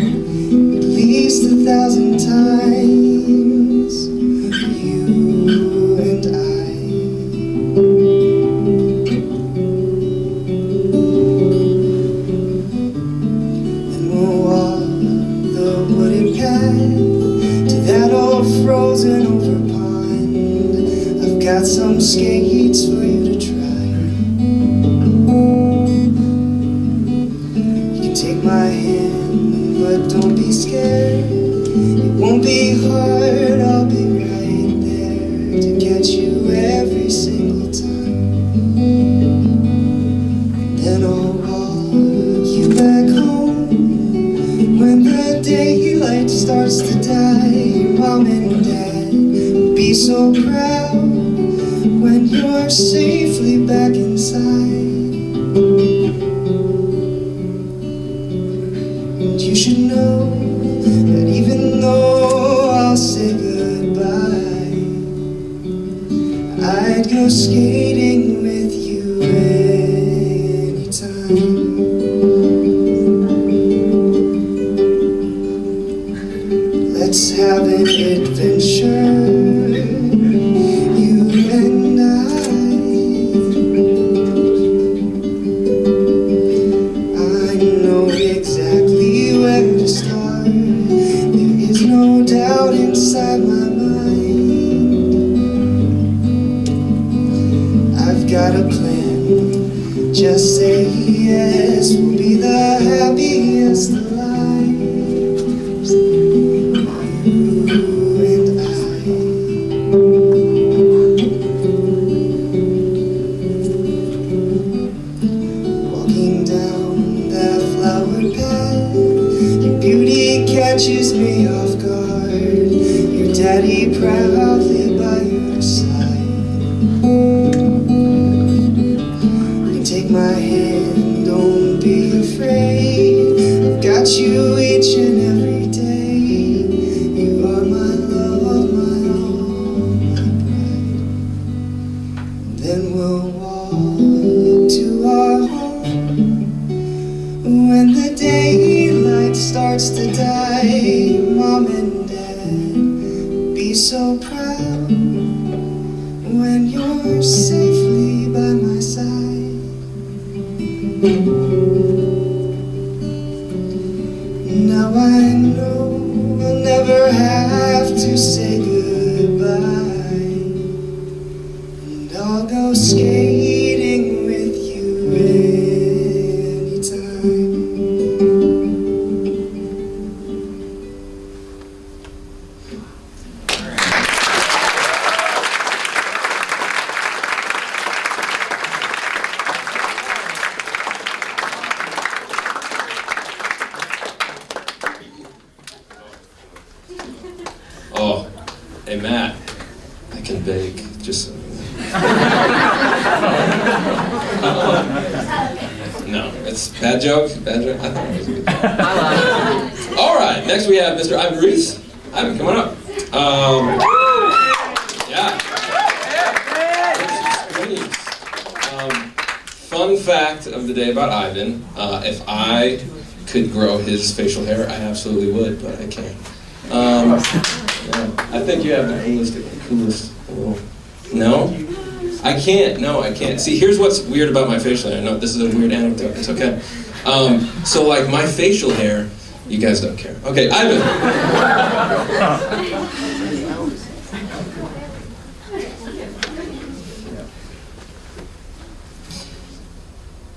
at least 1,000 times. You and I. And we'll walk the wooded path to that old frozen over pond. I've got some skates for you to try. You can take my hand, but don't be scared. It won't be hard, I'll be right there to catch you every single time. Then I'll walk you back home when the daylight starts to die. Your mom and dad will be so proud when you're safely back inside. And you should know that even though I'll say goodbye, I'd go skating with you anytime. Let's have an adventure, you and I know exactly where to start. There is no doubt inside my mind. I've got a plan, just say yes. We'll be the happiest of lives, you and I. Walking down that flower path, your beauty catches me off guard. Your daddy proudly by your side. You can take my hand, don't be afraid. I've got you each and every day. You are my love, my all, my pride. Then we'll walk to our home when the daylight starts to die. Mom and Dad, be so proud when you're safely by my side. Now I know I'll never have to say goodbye, and I'll go skating with you anytime. I can bake, just so you know. No, it's bad joke. Bad joke. I thought it was a good joke. All right, next we have Mr. Ivan Reese. Ivan, come on up. Yeah. Fun fact of the day about Ivan: if I could grow his facial hair, I absolutely would, but I can't. Yeah, I think you have the coolest little. No? I can't. No, I can't. See, here's what's weird about my facial hair. No, this is a weird anecdote. It's okay. So, like, my facial hair, you guys don't care. Okay, Ivan.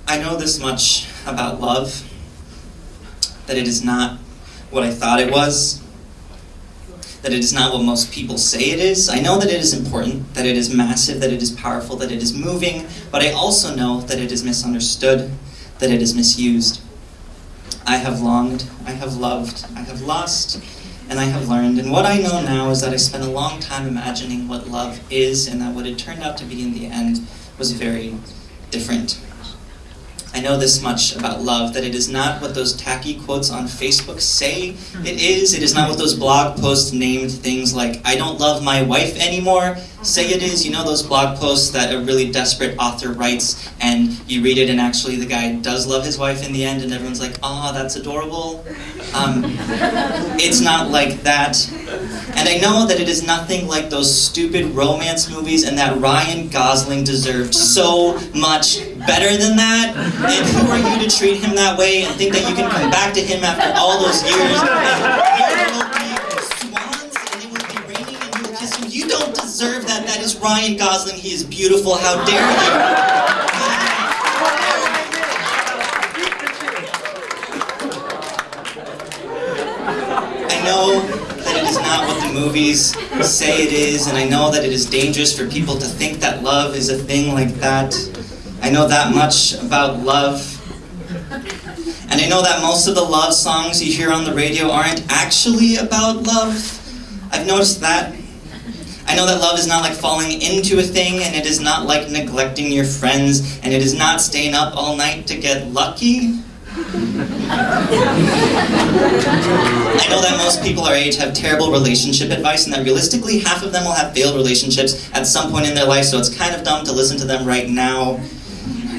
I know this much about love, that it is not what I thought it was, that it is not what most people say it is. I know that it is important, that it is massive, that it is powerful, that it is moving, but I also know that it is misunderstood, that it is misused. I have longed, I have loved, I have lost, and I have learned. And what I know now is that I spent a long time imagining what love is, and that what it turned out to be in the end was very different. I know this much about love, that it is not what those tacky quotes on Facebook say it is. It is not what those blog posts named things like, I don't love my wife anymore, say it is. You know those blog posts that a really desperate author writes, and you read it and actually the guy does love his wife in the end, and everyone's like, aw, that's adorable. It's not like that. And I know that it is nothing like those stupid romance movies, and that Ryan Gosling deserved so much better than that. And who are you to treat him that way and think that you can come back to him after all those years and there will be swans and it will be raining and you will kiss him? You don't deserve that. That is Ryan Gosling. He is beautiful. How dare you? I know that it is not what the movies say it is, and I know that it is dangerous for people to think that love is a thing like that. I know that much about love. And I know that most of the love songs you hear on the radio aren't actually about love. I've noticed that. I know that love is not like falling into a thing, and it is not like neglecting your friends, and it is not staying up all night to get lucky. I know that most people our age have terrible relationship advice, and that realistically half of them will have failed relationships at some point in their life, so it's kind of dumb to listen to them right now.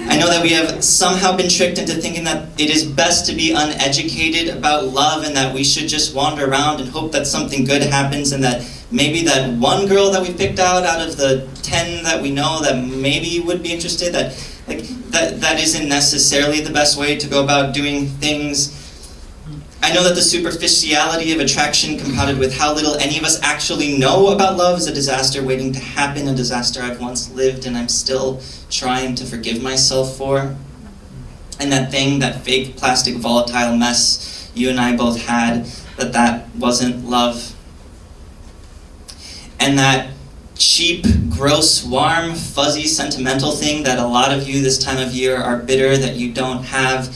I know that we have somehow been tricked into thinking that it is best to be uneducated about love, and that we should just wander around and hope that something good happens, and that maybe that one girl that we picked out of the 10 that we know that maybe would be interested, that isn't necessarily the best way to go about doing things. I know that the superficiality of attraction compounded with how little any of us actually know about love is a disaster waiting to happen, a disaster I've once lived and I'm still trying to forgive myself for. And that thing, that fake plastic volatile mess you and I both had, that wasn't love. And that cheap, gross, warm, fuzzy, sentimental thing that a lot of you this time of year are bitter that you don't have,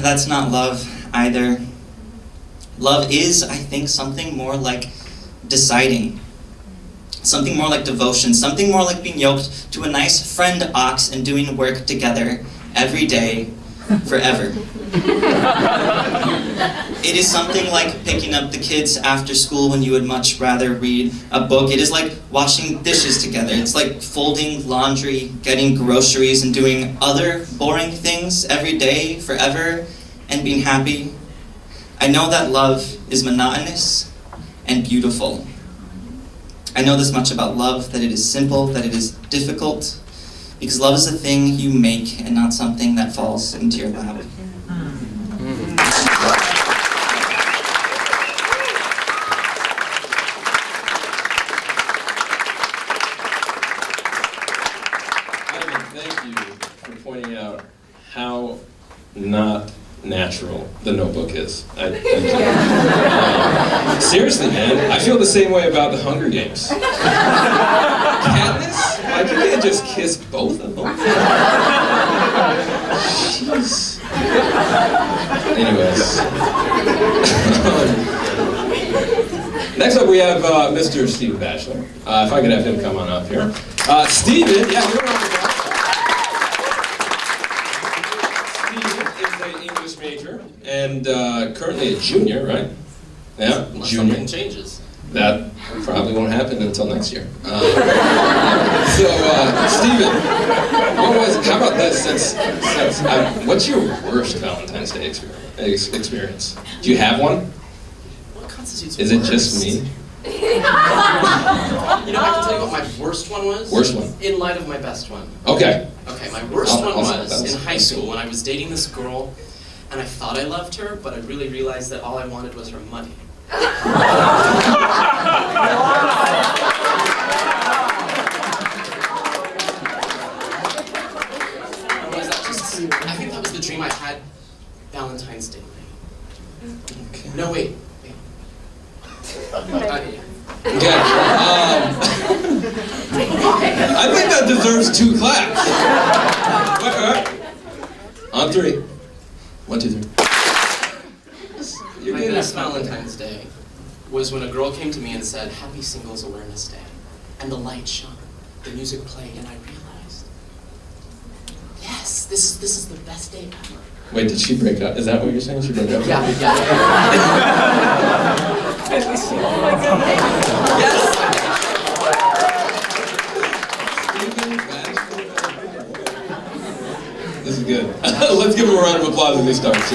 that's not love either. Love is, I think, something more like deciding. Something more like devotion. Something more like being yoked to a nice friend ox and doing work together every day, forever. It is something like picking up the kids after school when you would much rather read a book. It is like washing dishes together. It's like folding laundry, getting groceries, and doing other boring things every day, forever, and being happy. I know that love is monotonous and beautiful. I know this much about love, that it is simple, that it is difficult, because love is a thing you make and not something that falls into your lap. Thank you for pointing out how not natural the Notebook is. Seriously, man, I feel the same way about the Hunger Games. Katniss? Like, you can't just kiss both of them. Jeez. Anyways. Next up, we have Mr. Stephen Batchelor. If I could have him come on up here. Stephen, yeah, we're on the Stephen is an English major and currently a junior, right? Yeah, Unless junior. something changes. That probably won't happen until next year. Stephen, how about this? What's your worst Valentine's Day experience? Do you have one? What constitutes Is it worst? just me? You know, I can tell you what my worst one was. Worst one? In light of my best one. Okay. Okay, my worst one I'll- was in high school when I was dating this girl, and I thought I loved her, but I really realized that all I wanted was her money. I think that was the dream I had Valentine's Day night. Okay. No, wait. Okay. I think that deserves 2 claps. Wait. On 3. 1, 2, 3. You're My good. best Valentine's Day was when a girl came to me and said, "Happy Singles Awareness Day." And the light shone, the music played, and I realized, yes, this is the best day ever. Wait, did she break up? Is that what you're saying? She broke up? Yeah. This is good. Let's give him a round of applause as he starts.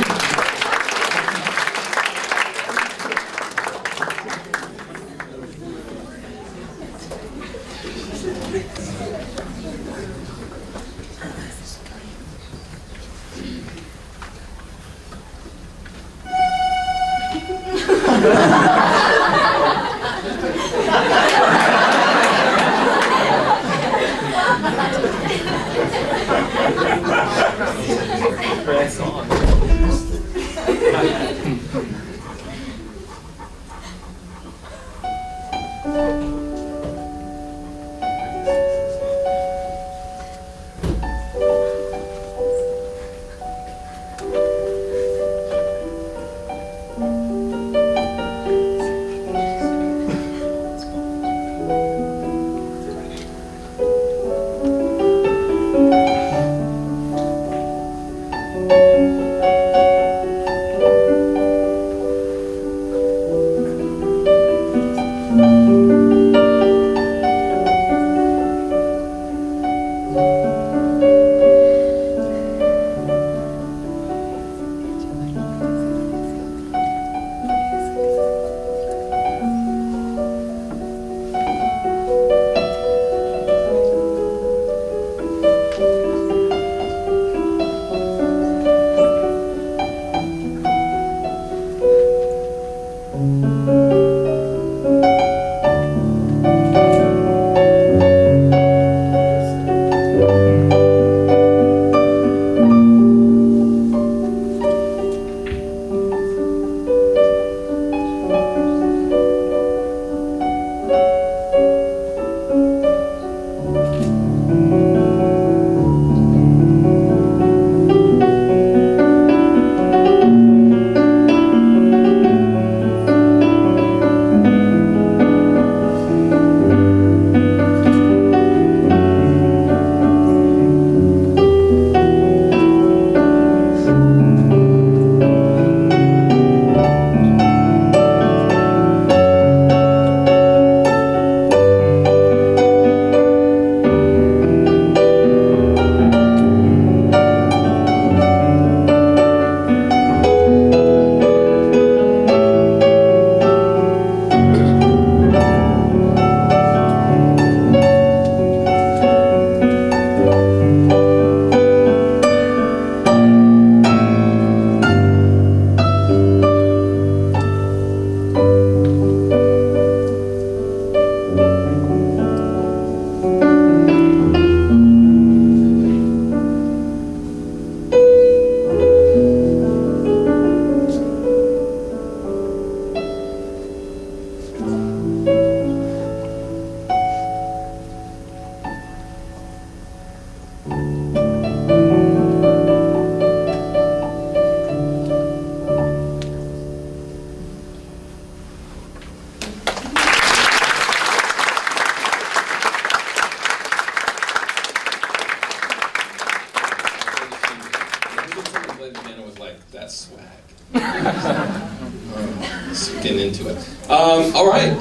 getting into it. All right,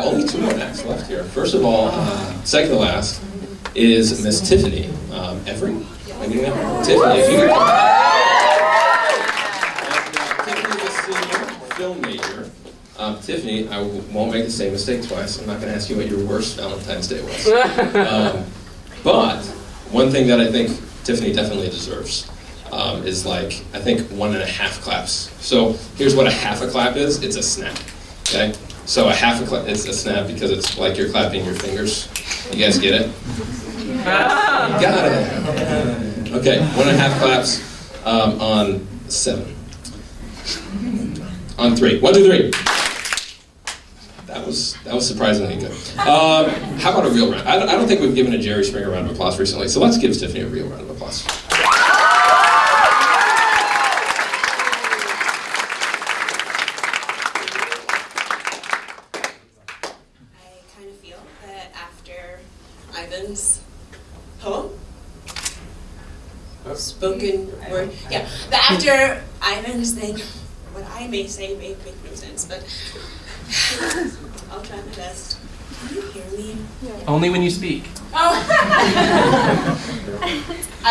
only 2 more acts left here. First of all, second to last is Miss Tiffany. Every? Am I getting that? Tiffany, if you could come. Tiffany's a senior film major. Tiffany, I won't make the same mistake twice. I'm not going to ask you what your worst Valentine's Day was. But one thing that I think Tiffany definitely deserves is like, I think 1.5 claps. So here's what a half a clap is. It's a snap, okay? So a half a clap, it's a snap because it's like you're clapping your fingers. You guys get it? Got it. Okay, 1.5 claps on 7. On 3. 1, 2, 3. That was surprisingly good. How about a real round? I don't think we've given a Jerry Springer round of applause recently, so let's give Tiffany a real round of applause. Ivan's poem, spoken word, yeah, but after Ivan's thing, what I may say may make no sense, but I'll try my best. Can you hear me? Only when you speak. Oh!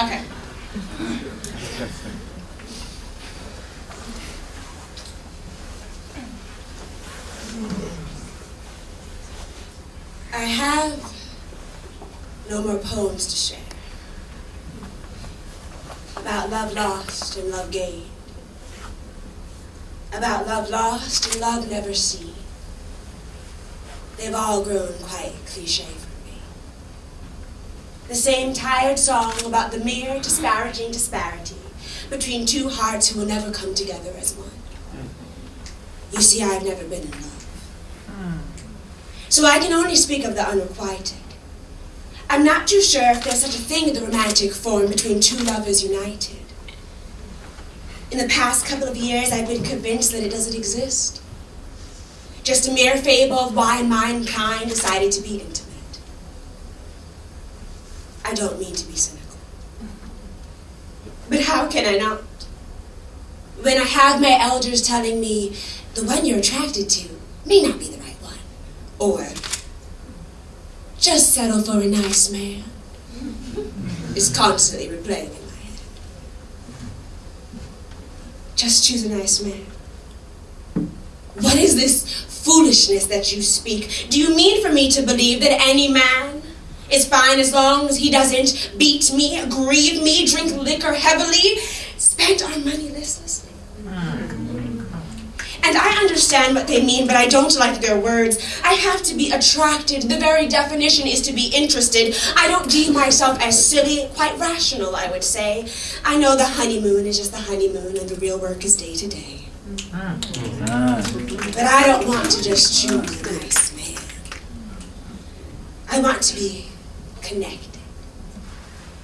Okay. I have no more poems to share about love lost and love gained, about love lost and love never seen. They've all grown quite cliche for me. The same tired song about the mere disparaging disparity between 2 hearts who will never come together as one. You see, I've never been in love, so I can only speak of the unrequited. I'm not too sure if there's such a thing in the romantic form between 2 lovers united. In the past couple of years, I've been convinced that it doesn't exist. Just a mere fable of why mankind decided to be intimate. I don't mean to be cynical. But how can I not? When I have my elders telling me, the one you're attracted to may not be the right one. Or, just settle for a nice man. It's constantly replaying in my head. Just choose a nice man. What is this foolishness that you speak? Do you mean for me to believe that any man is fine as long as he doesn't beat me, grieve me, drink liquor heavily, spend our money listlessly? And I understand what they mean, but I don't like their words. I have to be attracted. The very definition is to be interested. I don't deem myself as silly, quite rational, I would say. I know the honeymoon is just the honeymoon and the real work is day to day. But I don't want to just choose a nice man. I want to be connected.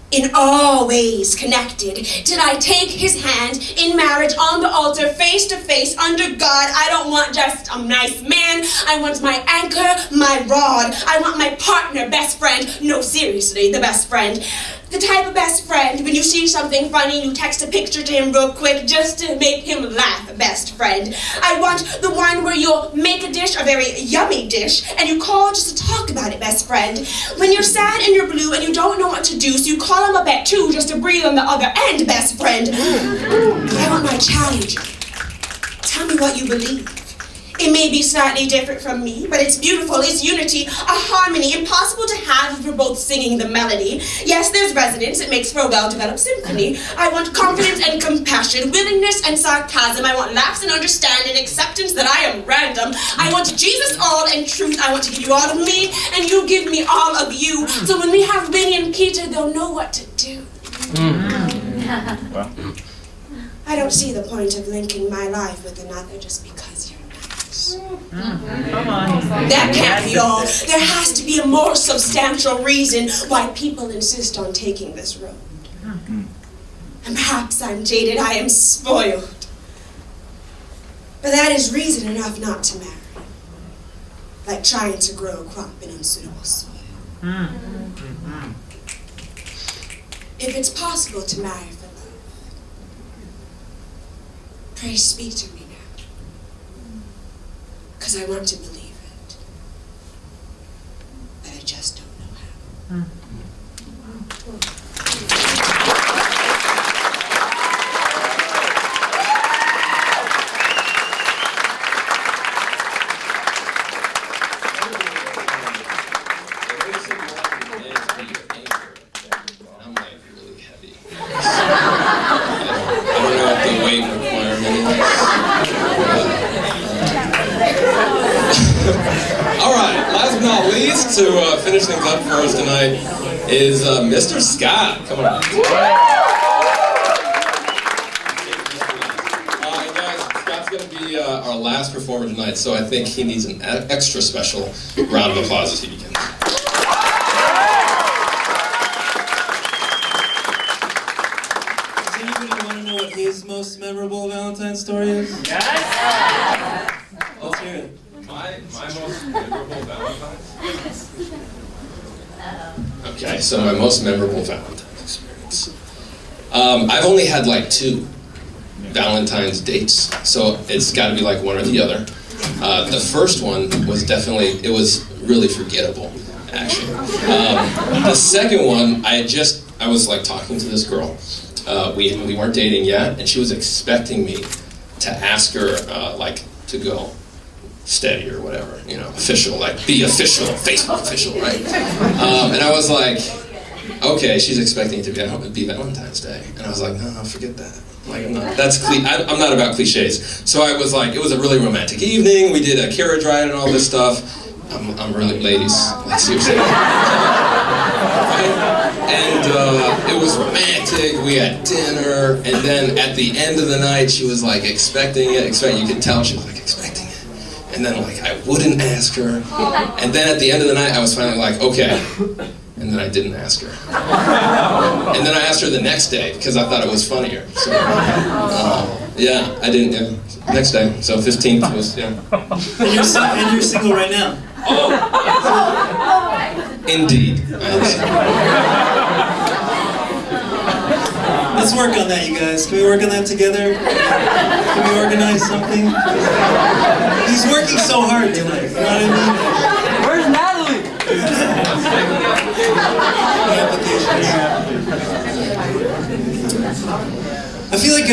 In all ways connected. Did I take his hand in marriage on the altar, face to face, under God? I don't want just a nice man. I want my anchor, my rod. I want my partner, best friend. No, seriously, the best friend. The type of best friend, when you see something funny, you text a picture to him real quick just to make him laugh, best friend. I want the one where you'll make a dish, a very yummy dish, and you call just to talk about it, best friend. When you're sad and you're blue and you don't know what to do, so you call him up at 2 just to breathe on the other end, best friend. I want my challenger. Tell me what you believe. It may be slightly different from me, but it's beautiful, it's unity, a harmony, impossible to have if we're both singing the melody. Yes, there's resonance, it makes for a well-developed symphony. I want confidence and compassion, willingness and sarcasm. I want laughs and understanding, acceptance that I am random. I want Jesus all and truth. I want to give you all of me, and you give me all of you. So when we have Winnie and Peter, they'll know what to do. I don't see the point of linking my life with another just because you're nice. That can't be all. There has to be a more substantial reason why people insist on taking this road. And perhaps I'm jaded, I am spoiled. But that is reason enough not to marry. Like trying to grow a crop in unsuitable soil. If it's possible to marry for love, pray speak to me now. because I want to believe it. But I just don't know how. I'm like really heavy. I don't know what the weight requirement is. All right, last but not least, to finish things up for us tonight is Mr. Scott. Come on. And guys, Scott's going to be our last performer tonight, so I think he needs an extra special round of applause as he begins. Does anybody want to know what his most memorable Valentine's story is? Yes! Let's hear it. My most memorable Valentine's? Okay, so my most memorable Valentine's experience. I've only had like 2 Valentine's dates, so it's got to be like one or the other. The first one was definitely, it was really forgettable, actually. The second one, I was like talking to this girl. We weren't dating yet, and she was expecting me to ask her like to go steady or whatever, you know, official, like be official, Facebook official, right? And I was like, okay, she's expecting it to be Valentine's Day, and I was like, no, forget that. Like, I'm not I'm not about cliches. So I was like, it was a really romantic evening. We did a carriage ride and all this stuff. I'm really, ladies, like seriously. And it was romantic. We had dinner, and then at the end of the night, she was like expecting it. You could tell she was like expecting it. And then like I wouldn't ask her. And then at the end of the night, I was finally like, okay. And then I didn't ask her. And then I asked her the next day because I thought it was funnier. So, yeah, I didn't. Yeah. Next day, so 15th was yeah. And you're single right now. Oh, indeed. Let's work on that, you guys. Can we work on that together? Can we organize something? He's working so hard tonight. You know what I mean? Where's Natalie? I feel like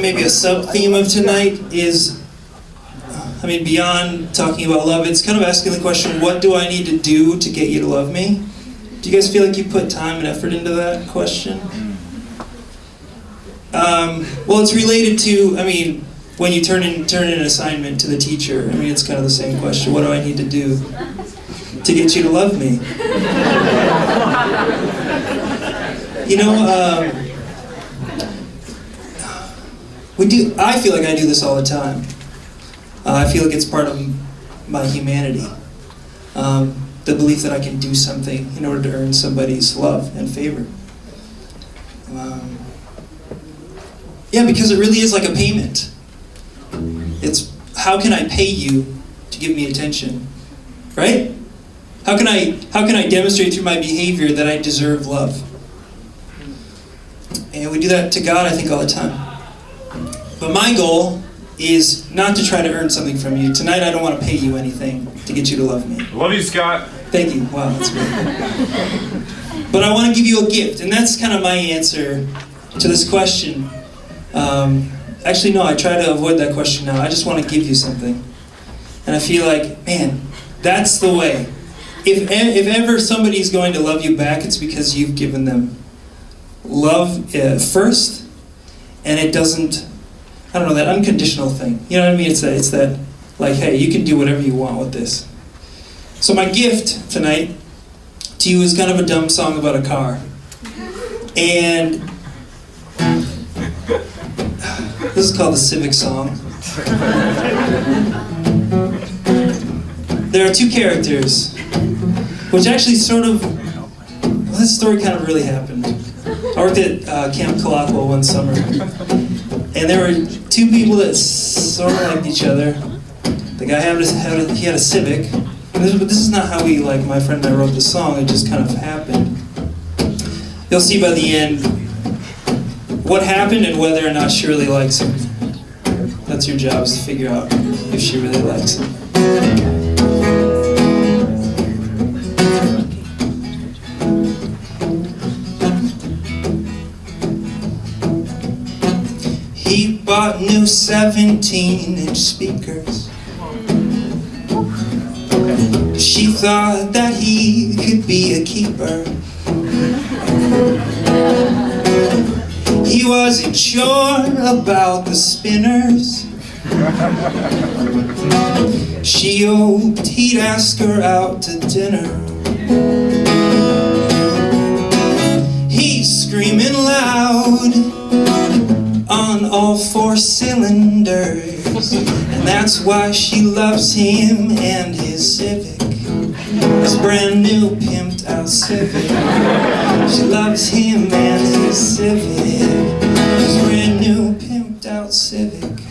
maybe a sub-theme of tonight is, beyond talking about love, it's kind of asking the question, what do I need to do to get you to love me? Do you guys feel like you put time and effort into that question? Well, it's related to, when you turn in an assignment to the teacher, it's kind of the same question. What do I need to do to get you to love me? I feel like I do this all the time. I feel like it's part of my humanity. The belief that I can do something in order to earn somebody's love and favor. Yeah, because it really is like a payment. It's how can I pay you to give me attention, right? How can I demonstrate through my behavior that I deserve love? And we do that to God, I think, all the time. But my goal is not to try to earn something from you. Tonight, I don't want to pay you anything to get you to love me. Love you, Scott. Thank you. Wow, that's great. But I want to give you a gift, and that's kind of my answer to this question. Actually, no, I try to avoid that question now. I just want to give you something. And I feel like, man, that's the way. If ever somebody's going to love you back, it's because you've given them love first, and it doesn't, that unconditional thing. You know what I mean? It's that, like, hey, you can do whatever you want with this. So my gift tonight to you is kind of a dumb song about a car. And this is called the Civic Song. There are 2 characters, which actually this story kind of really happened. I worked at Camp Colloquial one summer, and there were 2 people that sort of liked each other. The guy had a Civic. This is not how my friend and I wrote the song, it just kind of happened. You'll see by the end what happened and whether or not she really likes him. That's your job, is to figure out. if she really likes him. He bought new 17-inch speakers. She thought that he could be a keeper. He wasn't sure about the spinners. She hoped he'd ask her out to dinner. He's screaming loud on all 4 cylinders, and that's why she loves him and his Civic, his brand new pimped out Civic. She loves him and his Civic, his brand new pimped out Civic.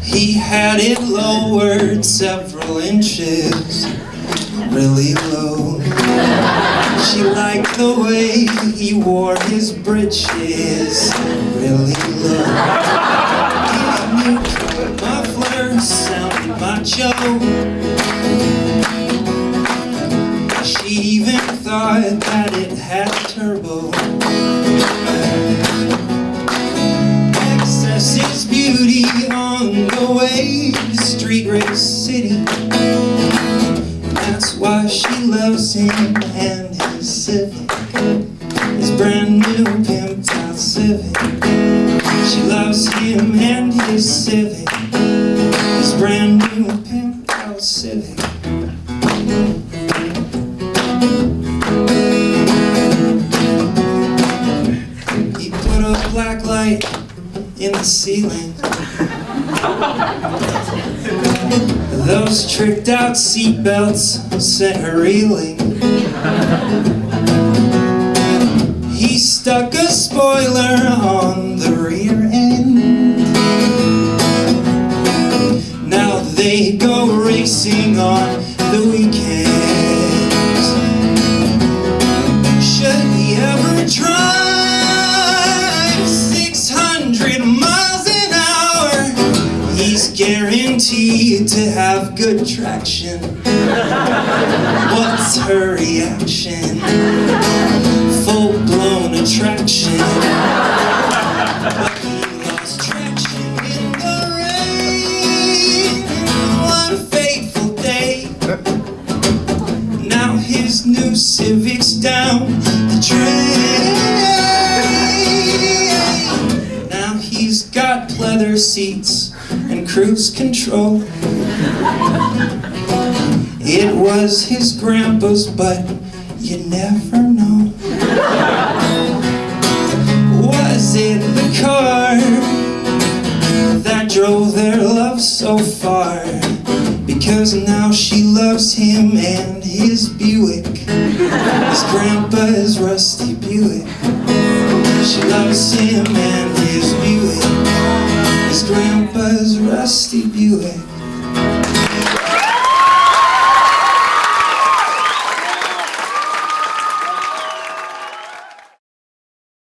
He had it lowered several inches, really low. She liked the way he wore his britches, really low. His new muffler sounded macho. She even thought that it had turbo. Excess is beauty on the way to Street Race City. That's why she loves him and his Civic, his brand new pimped out Civic. She loves him and his Civic, his brand new pimped out Civic. He put a black light in the ceiling. Those tricked out seatbelts sent her reeling. He stuck a spoiler on the rear end. Now they go racing on the weekends. Should he ever drive 600 miles an hour, he's guaranteed to have good traction. What's her reaction? Full-blown attraction. But he lost traction in the rain one fateful day. Now his new Civic's down the drain. Now he's got leather seats and cruise control. It was his grandpa's, but you never know. Was it the car that drove their love so far? Because now she loves him and his Buick, his grandpa's rusty Buick. She loves him and his Buick, his grandpa's rusty Buick.